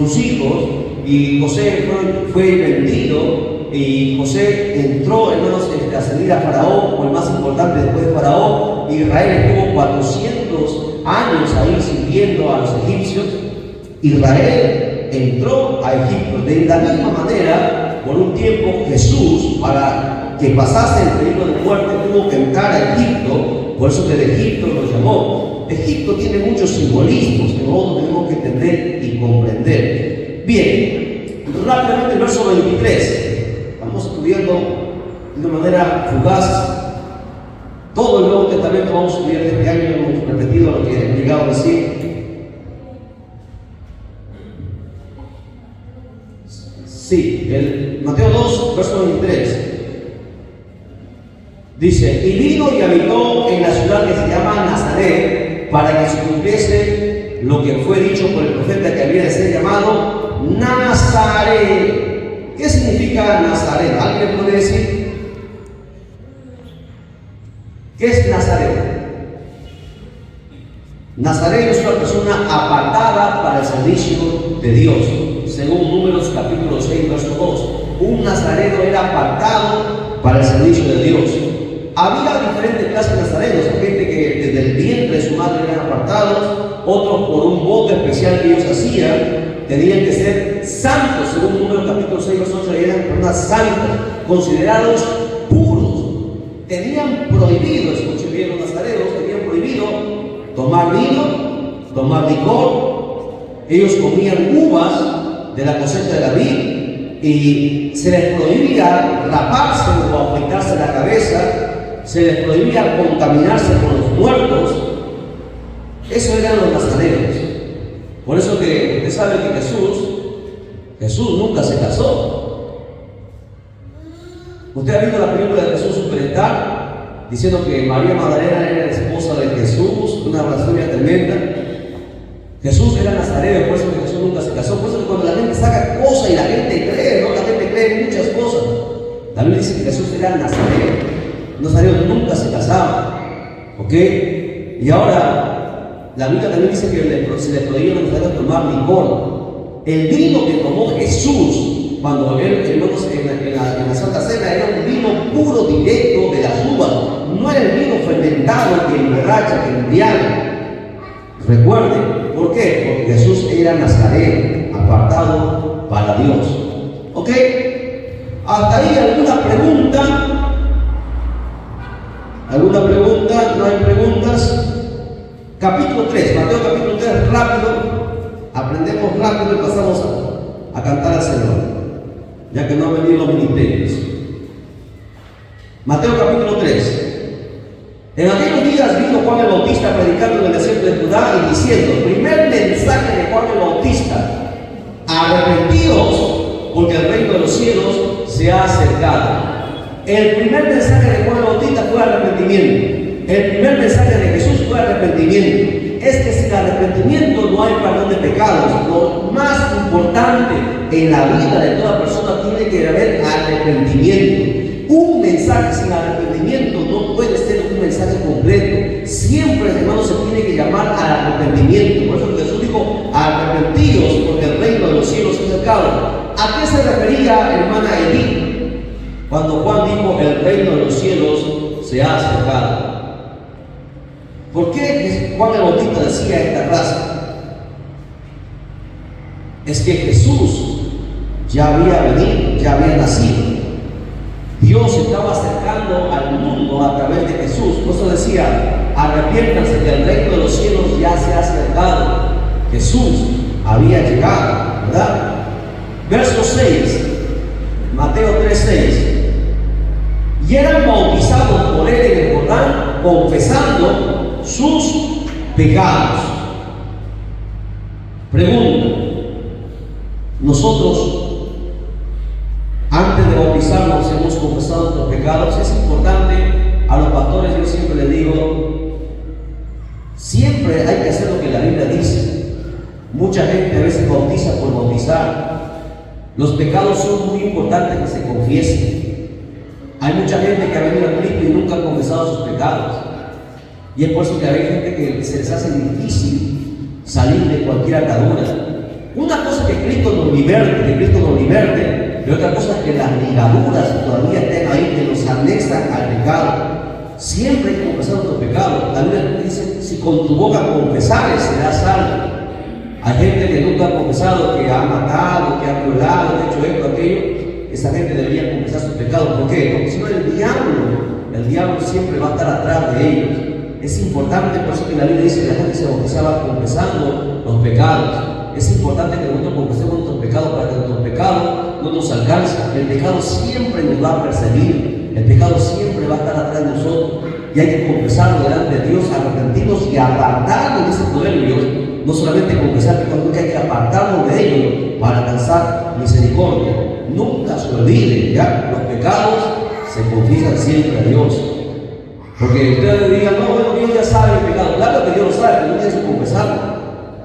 sus hijos y José fue vendido? Y José entró, hermanos, a servir a Faraón, o el más importante después de Faraón. Israel estuvo 400 años ahí sirviendo a los egipcios. Israel entró a Egipto. De la misma manera, por un tiempo Jesús, para que pasase el peligro de muerte, tuvo que entrar a Egipto. Por eso que de Egipto lo llamó. Egipto tiene muchos simbolismos que nosotros tenemos que entender y comprender. Bien, rápidamente el verso 23. Estamos estudiando de una manera fugaz todo el Nuevo Testamento. Vamos a estudiar este año, hemos repetido lo que he llegado a decir. Sí, el Mateo 2, verso 23. Dice: y vino y habitó en la ciudad que se llama Nazaret, para que se cumpliese lo que fue dicho por el profeta, que había de ser llamado Nazaret. ¿Qué significa Nazaret? ¿Alguien puede decir? ¿Qué es Nazaret? Nazaret es una persona apartada para el servicio de Dios, según Números capítulo 6, verso 2. Un nazareno era apartado para el servicio de Dios. Había diferentes clases de nazarenos, gente que desde el vientre de su madre eran apartados, otros por un voto especial que ellos hacían. Tenían que ser santos, según Números capítulo 6, verso 8, eran personas santas, considerados puros. Tenían prohibido, escuchen bien, los nazarenos tenían prohibido tomar vino, tomar licor. Ellos comían uvas de la cosecha de la vid, y se les prohibía raparse o afeitarse la cabeza, se les prohibía contaminarse con los muertos. Eso eran los nazarenos. Por eso que usted sabe que Jesús nunca se casó. Usted ha visto la película de Jesús Superstar, diciendo que María Magdalena era la esposa de Jesús, una blasfemia tremenda. Jesús era nazareno, por eso que Jesús nunca se casó. Por eso que cuando la gente saca cosas y la gente cree, ¿no? La gente cree en muchas cosas. La Biblia dice que Jesús era nazareno. Nazareno nunca se casaba. ¿Ok? Y ahora la Biblia también dice que se les prohibió a los nazarenos tomar licor. El vino que tomó Jesús cuando él, hermanos, en la Santa Cena, era un vino puro, directo de las uvas. No era el vino fermentado que emborracha, que embriaga. Recuerden, ¿por qué? Porque Jesús era nazareno, apartado para Dios. ¿Ok? ¿Hasta ahí alguna pregunta? ¿Alguna pregunta? ¿No hay preguntas? Capítulo 3, Mateo capítulo 3, rápido, aprendemos rápido y pasamos a cantar al Señor, ya que no han venido los ministerios. Mateo capítulo 3. En aquellos días vino Juan el Bautista predicando en el desierto de Judá y diciendo: primer mensaje de Juan el Bautista: arrepentíos, porque el reino de los cielos se ha acercado. El primer mensaje de Juan el Bautista fue arrepentimiento. El primer mensaje de Jesús fue arrepentimiento. Es que sin arrepentimiento no hay perdón de pecados. Lo más importante en la vida de toda persona tiene que haber arrepentimiento. Un mensaje sin arrepentimiento no puede ser un mensaje completo. Siempre, hermanos, se tiene que llamar al arrepentimiento. Por eso Jesús dijo: arrepentidos, porque el reino de los cielos se ha acercado. ¿A qué se refería, hermana Edith, cuando Juan dijo: el reino de los cielos se ha acercado? ¿Por qué Juan el Bautista decía esta frase? Es que Jesús ya había venido, ya había nacido. Dios predicando al mundo a través de Jesús. Por eso decía, arrepiéntanse que el reino de los cielos ya se ha acercado. Jesús había llegado, ¿verdad? Verso 6, Mateo 3:6. Y eran bautizados por él en el Jordán, confesando sus pecados. Pregunta: nosotros, antes de bautizarnos, hemos confesado nuestros pecados. Es importante, a los pastores yo siempre les digo, siempre hay que hacer lo que la Biblia dice. Mucha gente a veces bautiza por bautizar. Los pecados son muy importantes que se confiesen. Hay mucha gente que ha venido a Cristo y nunca ha confesado sus pecados. Y es por eso que hay gente que se les hace difícil salir de cualquier atadura. Una cosa es que Cristo nos liberte, y otra cosa es que las ligaduras todavía estén ahí, que nos anexan al pecado. Siempre hay que confesar nuestros pecados. La Biblia dice, si con tu boca confesares, serás salvo. Hay gente que nunca ha confesado, que ha matado, que ha violado, que ha hecho esto, aquello. Esa gente debería confesar sus pecados. ¿Por qué? Porque si no, el diablo siempre va a estar atrás de ellos. Es importante, por eso que la Biblia dice que la gente se bautizaba confesando los pecados. Es importante que nosotros confesemos nuestros pecados para que nuestros pecados no nos alcancen. El pecado siempre nos va a perseguir. El pecado siempre va a estar atrás de nosotros. Y hay que confesarlo delante de Dios, arrepentirnos y apartarnos de ese poder de Dios. No solamente confesar pecados, sino que hay que apartarnos de ellos para alcanzar misericordia. Nunca se olviden, ¿ya? Los pecados se confiesan siempre a Dios. Porque ustedes digan, no, bueno, Dios ya sabe el pecado. Claro que Dios lo sabe, pero no tienes que confesarlo.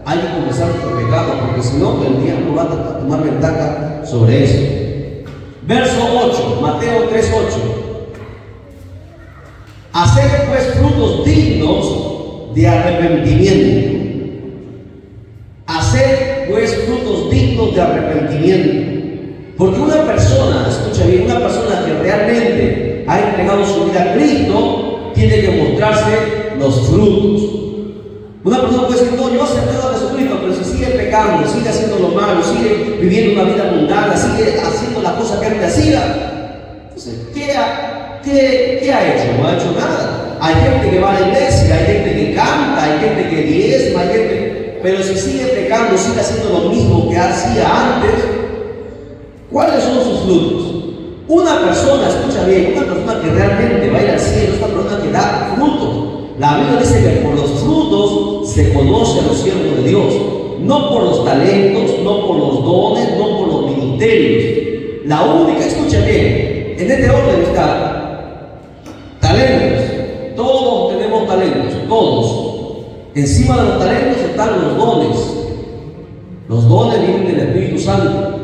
Hay que confesar nuestros pecados, porque si no, el diablo va a tomar ventaja sobre eso. Verso 8, Mateo 3:8. Haced pues frutos dignos de arrepentimiento. Haced pues frutos dignos de arrepentimiento. Porque una persona, escucha bien, una persona que realmente ha entregado su vida a Cristo, tiene que mostrarse los frutos. Una persona puede decir, no, yo acepté a Jesucristo, pero si sigue pecando, sigue haciendo lo malo, sigue viviendo una vida mundana, sigue haciendo las cosas que antes hacía, entonces, ¿qué ha hecho? No ha hecho nada. Hay gente que va a la iglesia, hay gente que canta, hay gente que diezma, hay gente, pero si sigue pecando, sigue haciendo lo mismo que hacía antes, ¿cuáles son sus frutos? Una persona, escucha bien, una persona que realmente va a ir al cielo, es una persona que da frutos. La Biblia dice que por los frutos se conoce a los siervos de Dios, no por los talentos, no por los dones, no por los ministerios. La única, escucha bien, en este orden está talentos. Todos tenemos talentos, todos. Encima de los talentos están los dones. Los dones vienen del Espíritu Santo.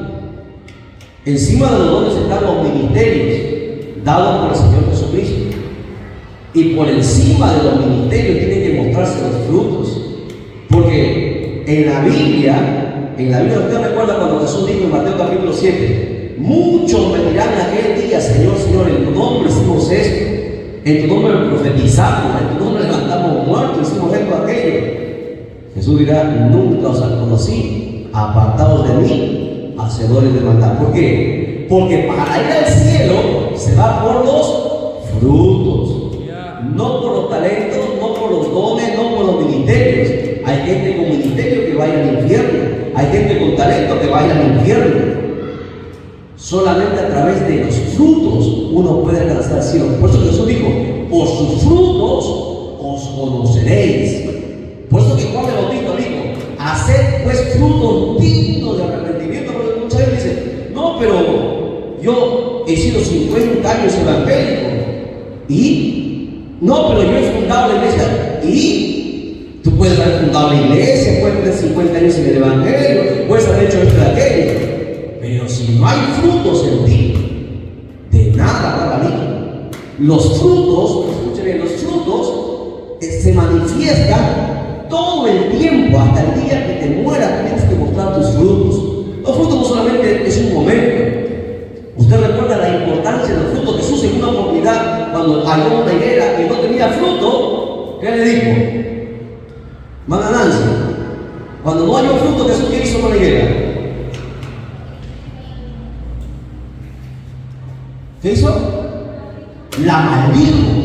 Encima de los dones están los ministerios dados por el Señor Jesucristo. Y por encima de los ministerios tienen que mostrarse los frutos. Porque en la Biblia, usted recuerda cuando Jesús dijo en Mateo capítulo 7, muchos me dirán aquel día, Señor, Señor, en tu nombre hicimos esto, en tu nombre profetizamos, en tu nombre levantamos muertos, hicimos esto, aquello. Jesús dirá, nunca os conocí, apartados de mí, hacedores de maldad. ¿Por qué? Porque para ir al cielo se va por los frutos. No por los talentos, no por los dones, no por los ministerios. Hay gente con ministerio que va a ir al infierno. Hay gente con talento que va a ir al infierno. Solamente a través de los frutos uno puede alcanzar el cielo. Por eso Jesús dijo, por sus frutos os conoceréis. Por eso que Juan el Bautista dijo, haced pues frutos dignos de arrepentimiento. Porque muchas veces dicen, no, pero yo he sido 50 años evangélico. ¿Y? No, pero yo he fundado la iglesia. ¿Y? Tú puedes haber fundado la iglesia, puedes tener 50 años en el evangelio, puedes haber hecho esto y aquello. Pero si no hay frutos en ti, de nada va a valer. Los frutos, escuchen bien, los frutos se manifiestan todo el tiempo, hasta el día que te mueras, tienes que mostrar tus frutos. Los frutos no solamente es un momento. Usted recuerda la importancia de los frutos. Jesús en una oportunidad, cuando halló una higuera que no tenía fruto, ¿qué le dijo? Hermana Nancy, cuando no halló fruto, Jesús, ¿qué hizo con la higuera? ¿Qué hizo? la maldijo.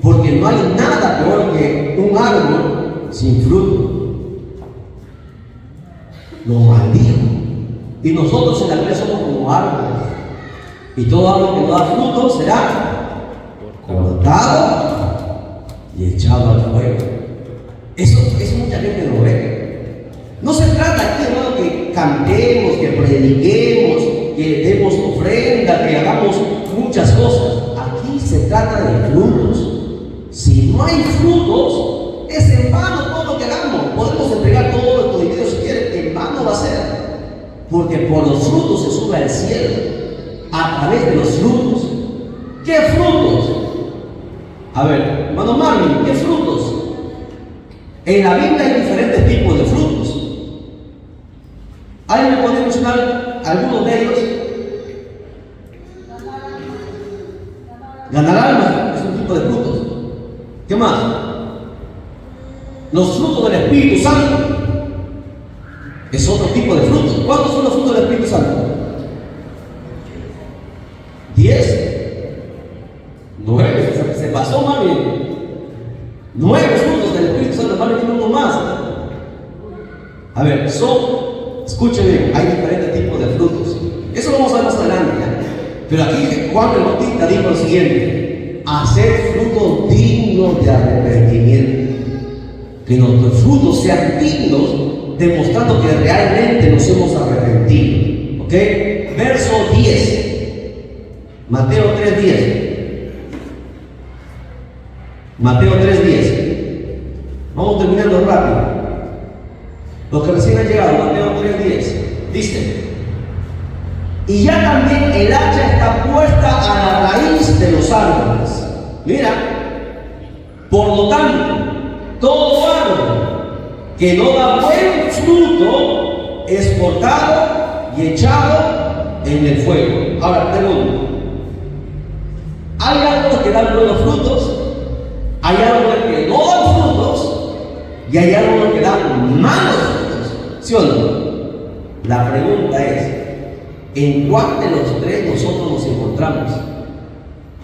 Porque no hay nada peor que un árbol sin fruto. Lo maldijo. Y nosotros en la Biblia somos como árboles. Y todo árbol que no da fruto será cortado y echado al fuego. Eso mucha gente no ve. No se trata aquí, hermano, que cantemos, que prediquemos, que demos ofrenda, que hagamos muchas cosas. Aquí se trata de frutos. Si no hay frutos, es en vano todo lo que hagamos. Podemos entregar todo nuestro dinero si quieren, en vano va a ser. Porque por los frutos se sube al cielo. A través de los frutos. ¿Qué frutos? A ver, hermano Marvin, ¿qué frutos? En la Biblia hay diferentes tipos de frutos. ¿Alguien me puede mencionar algunos de ellos? Ganar almas es un tipo de frutos. ¿Qué más? Los frutos del Espíritu Santo es otro tipo de frutos. ¿Cuántos son los frutos del Espíritu Santo? 10. 9. Se pasó, mami. 9 frutos del Espíritu Santo. Mami, tiene uno más. A ver, escuchen bien, hay diferentes tipos de frutos. Eso lo vamos a ver más adelante, ¿ya? Pero aquí Juan el Bautista dijo lo siguiente: hacer frutos dignos de arrepentimiento. Que nuestros frutos sean dignos, demostrando que realmente nos hemos arrepentido. ¿Ok? Verso 10. Mateo 3:10. Mateo 3:10. Vamos terminando rápido. Los que recién han llegado, Mateo 3:10. Dice: y ya también el hacha está puesta a la raíz de los árboles. Mira, por lo tanto, todo árbol que no da buen fruto es cortado y echado en el fuego. Ahora pregunto: ¿hay árboles que dan buenos frutos? ¿Hay árboles que no dan frutos? Y hay árboles que dan malos frutos. ¿Sí o no? La pregunta es: ¿en cuál de los tres nosotros nos encontramos?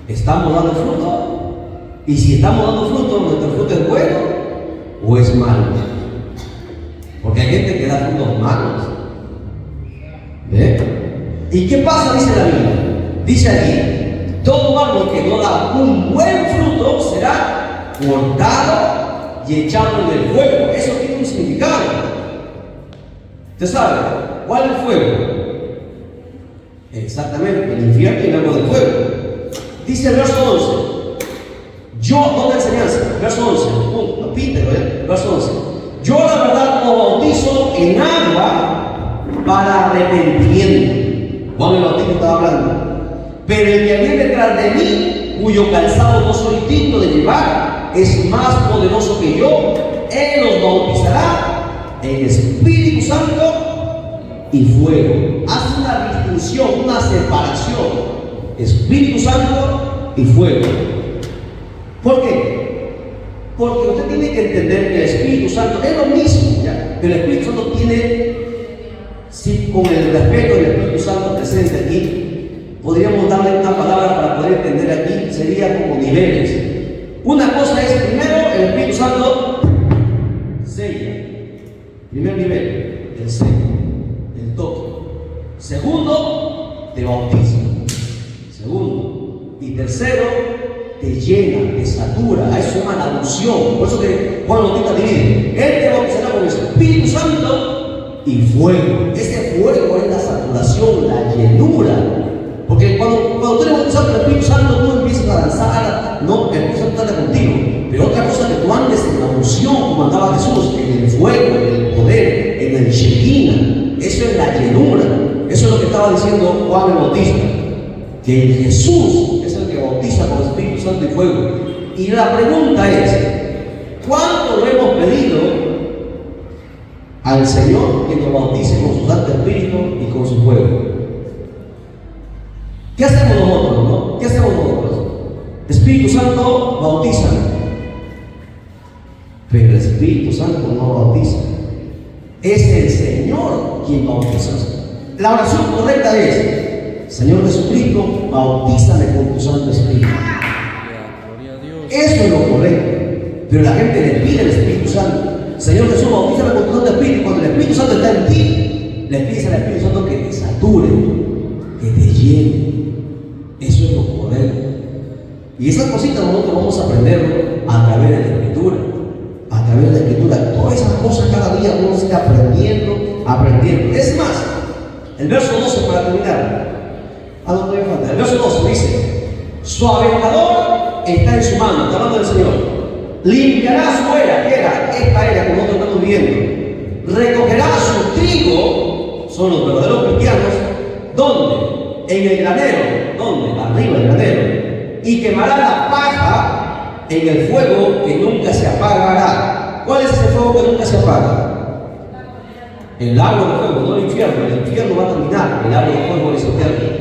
¿Estamos dando fruto? Y si estamos dando fruto, ¿nuestro fruto es bueno o es malo? Porque hay gente que da frutos malos. ¿Ve? ¿Y qué pasa? Dice la Biblia. Dice aquí: todo árbol que no da un buen fruto será cortado y echado en el fuego. Eso tiene un significado. ¿Usted sabe cuál es el fuego? Exactamente, el infierno y el lago de fuego. Dice el verso 11. ¿Dónde enseñanza? Verso 11. Repítelo, verso 11. Yo la verdad lo bautizo en agua para arrepentimiento. Juan el Bautista estaba hablando. Pero el que viene detrás de mí, cuyo calzado no soy digno de llevar, es más poderoso que yo. Él los bautizará en Espíritu Santo y fuego. Hace una distinción, una separación: Espíritu Santo y fuego. ¿Por qué? Porque usted tiene que entender que el Espíritu Santo es lo mismo, ¿ya? Pero el Espíritu Santo tiene, si con el respeto del Espíritu Santo presente aquí, podríamos darle una palabra para poder entender aquí, sería como niveles. Una cosa es, primero, el Espíritu Santo sella. Primer nivel, el sello, el toque. Segundo, te bautiza. Segundo. Y tercero, te llena, te satura. A eso se llama la unción. Por eso que Juan Bautista divide: él te bautizará con el Espíritu Santo y fuego. Ese fuego es la saturación, la llenura. Porque cuando tú eres bautizado con el Espíritu Santo, tú empiezas a danzar. No, el Espíritu Santo está contigo. Pero otra cosa es que tú andes en la unción, como andaba Jesús, en el fuego, en el poder, en el Shekinah. Eso es la llenura. Eso es lo que estaba diciendo Juan el Bautista. Que Jesús es el que bautiza con Espíritu Santo y fuego. Y la pregunta es: ¿cuánto le hemos pedido al Señor que nos bautice con su Santo Espíritu y con su fuego? ¿Qué hacemos nosotros, no? ¿Qué hacemos nosotros? Espíritu Santo, bautiza. Pero el Espíritu Santo no bautiza. Es el Señor quien bautiza. La oración correcta es: Señor Jesucristo, bautízame con tu Santo Espíritu. Gloria a Dios. Eso es lo correcto. Pero la gente le pide al Espíritu Santo. Señor Jesús, bautízame con tu Santo Espíritu. Cuando el Espíritu Santo está en ti, le pides al Espíritu Santo que te sature, que te llene. Eso es lo correcto. Y esas cositas nosotros vamos a aprender a través de la Escritura. A través de la Escritura. Todas esas cosas cada día vamos a ir aprendiendo. Es más, el verso 12 para terminar. El verso 12 dice: su aventador está en su mano. Está hablando del Señor. Limpiará su era. ¿Qué era? Esta era que nosotros estamos viviendo. Recogerá su trigo. Son los verdaderos cristianos. ¿Dónde? En el granero. ¿Dónde? Arriba del granero. Y quemará la paja en el fuego que nunca se apagará. ¿Cuál es ese fuego que nunca se apaga? El lago de fuego, no el infierno. El infierno va a terminar. El lago de fuego es eterno.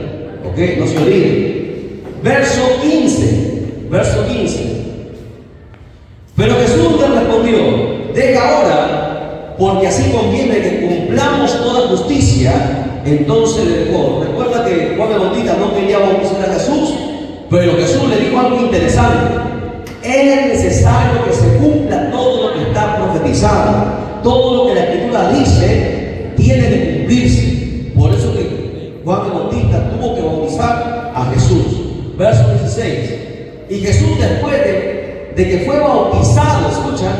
¿Ok? No se olvide. Verso 15. Pero Jesús le respondió: deja ahora, porque así conviene que cumplamos toda justicia. Entonces le dejó. Recuerda que Juan el Bautista no quería bautizar a Jesús, pero Jesús le dijo algo interesante: es necesario que se cumpla todo lo que está profetizado. Todo lo que la Escritura dice tiene que cumplirse. Por eso que Juan el Bautista tuvo que bautizar a Jesús. Verso 16. Y Jesús, después de que fue bautizado, escucha,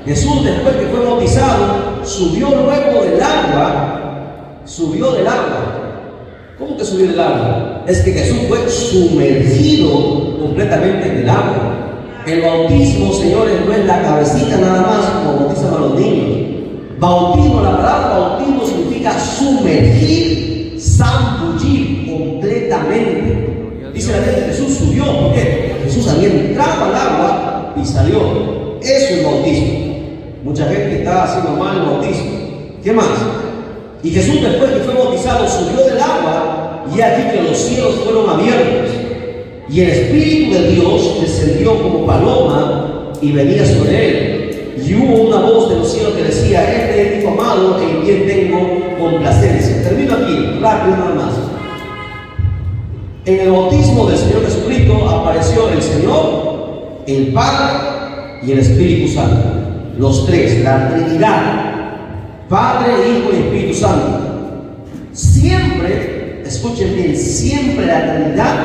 Jesús después que fue bautizado, subió luego del agua. Subió del agua. ¿Cómo que subió del agua? Es que Jesús fue sumergido completamente en el agua. El bautismo, señores, no es la cabecita nada más como bautizan a los niños. Bautismo, la palabra bautismo significa sumergir, zambullir completamente. Dice la gente: Jesús subió. ¿Por qué? Porque Jesús había entrado al agua y salió. Eso es bautismo. Mucha gente está haciendo mal el bautismo. ¿Qué más? Y Jesús, después que fue bautizado, subió del agua, y aquí que los cielos fueron abiertos, y el Espíritu de Dios descendió como paloma y venía sobre él. Y hubo una voz de los cielos que decía: este es mi hijo amado, en quien tengo complacencia. Termino aquí, rápido nada más. En el bautismo del Señor Jesucristo apareció el Señor, el Padre y el Espíritu Santo. Los tres, la Trinidad: Padre, Hijo y Espíritu Santo. Siempre, escuchen bien, siempre la Trinidad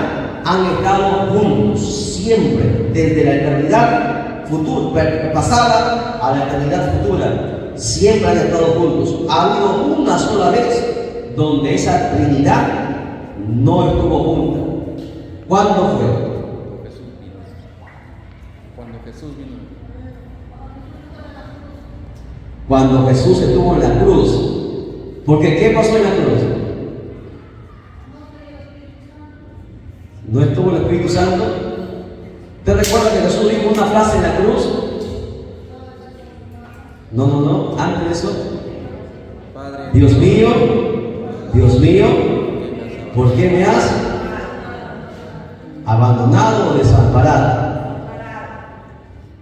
han estado juntos. Siempre, desde la eternidad futura, pasada a la eternidad futura, siempre han estado juntos. Ha habido una sola vez donde esa Trinidad no estuvo junta. ¿Cuándo fue? Cuando Jesús vino. Cuando Jesús estuvo en la cruz. Porque ¿qué pasó en la cruz? ¿No estuvo el Espíritu Santo? ¿Te recuerda que Jesús dijo una frase en la cruz? No. Antes de eso: Padre, Dios mío, ¿por qué me has abandonado o desamparado?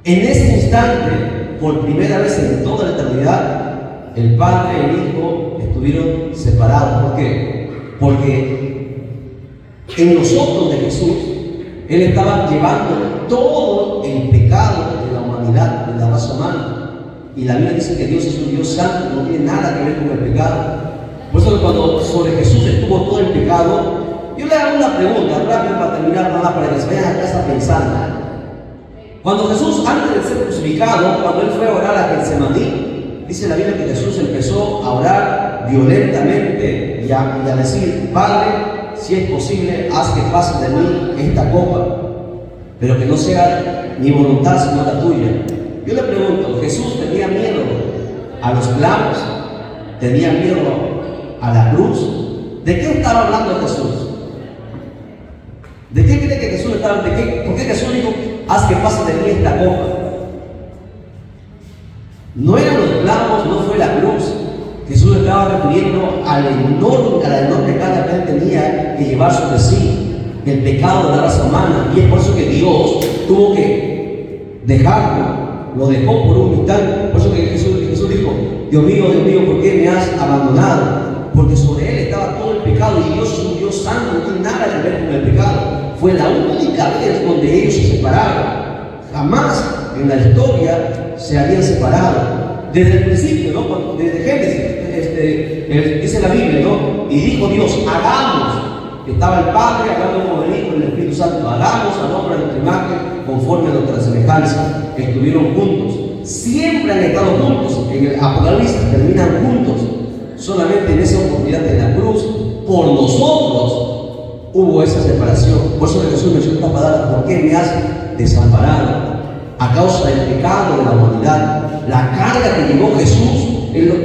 En ese instante, por primera vez en toda la eternidad, el Padre y el Hijo estuvieron separados. ¿Por qué? Porque en nosotros de Jesús, Él estaba llevando todo el pecado de la humanidad, de la raza humana. Y la Biblia dice que Dios es un Dios santo, no tiene nada que ver con el pecado. Por eso cuando sobre Jesús estuvo todo el pecado, yo le hago una pregunta rápido para terminar, nada, para que se vayan a casa pensando. Cuando Jesús, antes de ser crucificado, cuando Él fue a orar a Getsemaní, dice la Biblia que Jesús empezó a orar violentamente y a decir: Padre, si es posible, haz que pase de mí esta copa, pero que no sea mi voluntad sino la tuya. Yo le pregunto: ¿Jesús tenía miedo a los clavos? ¿Tenía miedo a la cruz? ¿De qué estaba hablando Jesús? ¿De qué cree que Jesús estaba? ¿Por qué Jesús dijo: haz que pase de mí esta copa? No eran los clavos, no fue la cruz. Jesús estaba refiriendo a la enorme carga que Él tenía que llevar sobre sí, el pecado de la raza humana. Y es por eso que Dios tuvo que dejarlo. Lo dejó por un instante. Por eso que Jesús dijo: Dios mío, ¿por qué me has abandonado? Porque sobre Él estaba todo el pecado pecado, y Dios es un Dios santo, no tiene nada que ver con el pecado. Fue la única vez donde ellos se separaron. Jamás en la historia se habían separado. Desde el principio, ¿no? Desde Génesis, dice la Biblia, ¿no? Y dijo Dios, hagamos. Estaba el Padre hablando con el Hijo y el Espíritu Santo. Hagamos al hombre a nuestra imagen conforme a nuestra semejanza. Estuvieron juntos. Siempre han estado juntos. En el Apocalipsis terminan juntos. Solamente en esa oportunidad de la cruz, por nosotros, hubo esa separación. Por eso Jesús mencionó esta palabra: ¿por qué me has desamparado? A causa del pecado de la humanidad, la carga que llevó Jesús.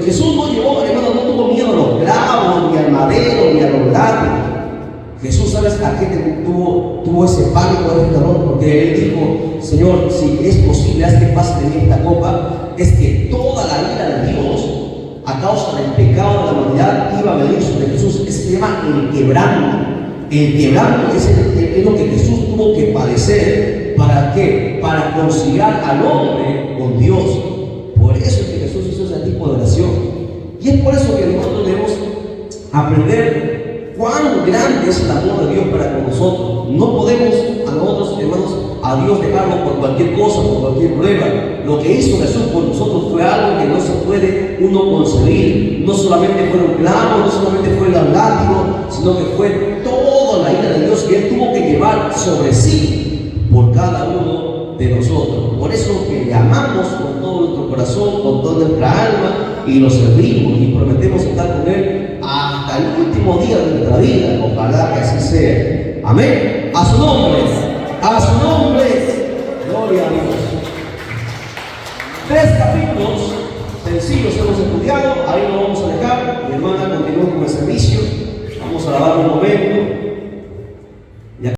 Jesús no llevó, hermano, no tuvo miedo a los clavos, ni al madero, ni a los látigos. Jesús, ¿sabes a qué tuvo ese pánico, ese terror? Porque él dijo: Señor, si es posible, haz que pase de mí esta copa. Es que toda la ira de Dios, a causa del pecado de la humanidad, iba a venir sobre Jesús. Se llama el quebranto. El quebranto es lo que Jesús tuvo que padecer. ¿Para qué? Para conciliar al hombre con Dios. Por eso es que Jesús hizo ese tipo de oración. Y es por eso que nosotros debemos aprender cuán grande es el amor de Dios para con nosotros. No podemos a nosotros, hermanos, a Dios dejarlo por cualquier cosa, por cualquier prueba. Lo que hizo Jesús por nosotros fue algo que no se puede uno concebir. No solamente fueron clavos, no solamente fue el látigo, sino que fue toda la ira de Dios que Él tuvo que llevar sobre sí por cada uno de nosotros. Por eso que le amamos con todo nuestro corazón, con toda nuestra alma, y lo servimos y prometemos estar con Él hasta el último día de nuestra vida. Ojalá que así sea. Amén. A su nombre, a su nombre, gloria a Dios. 3 capítulos sencillos hemos estudiado, ahí no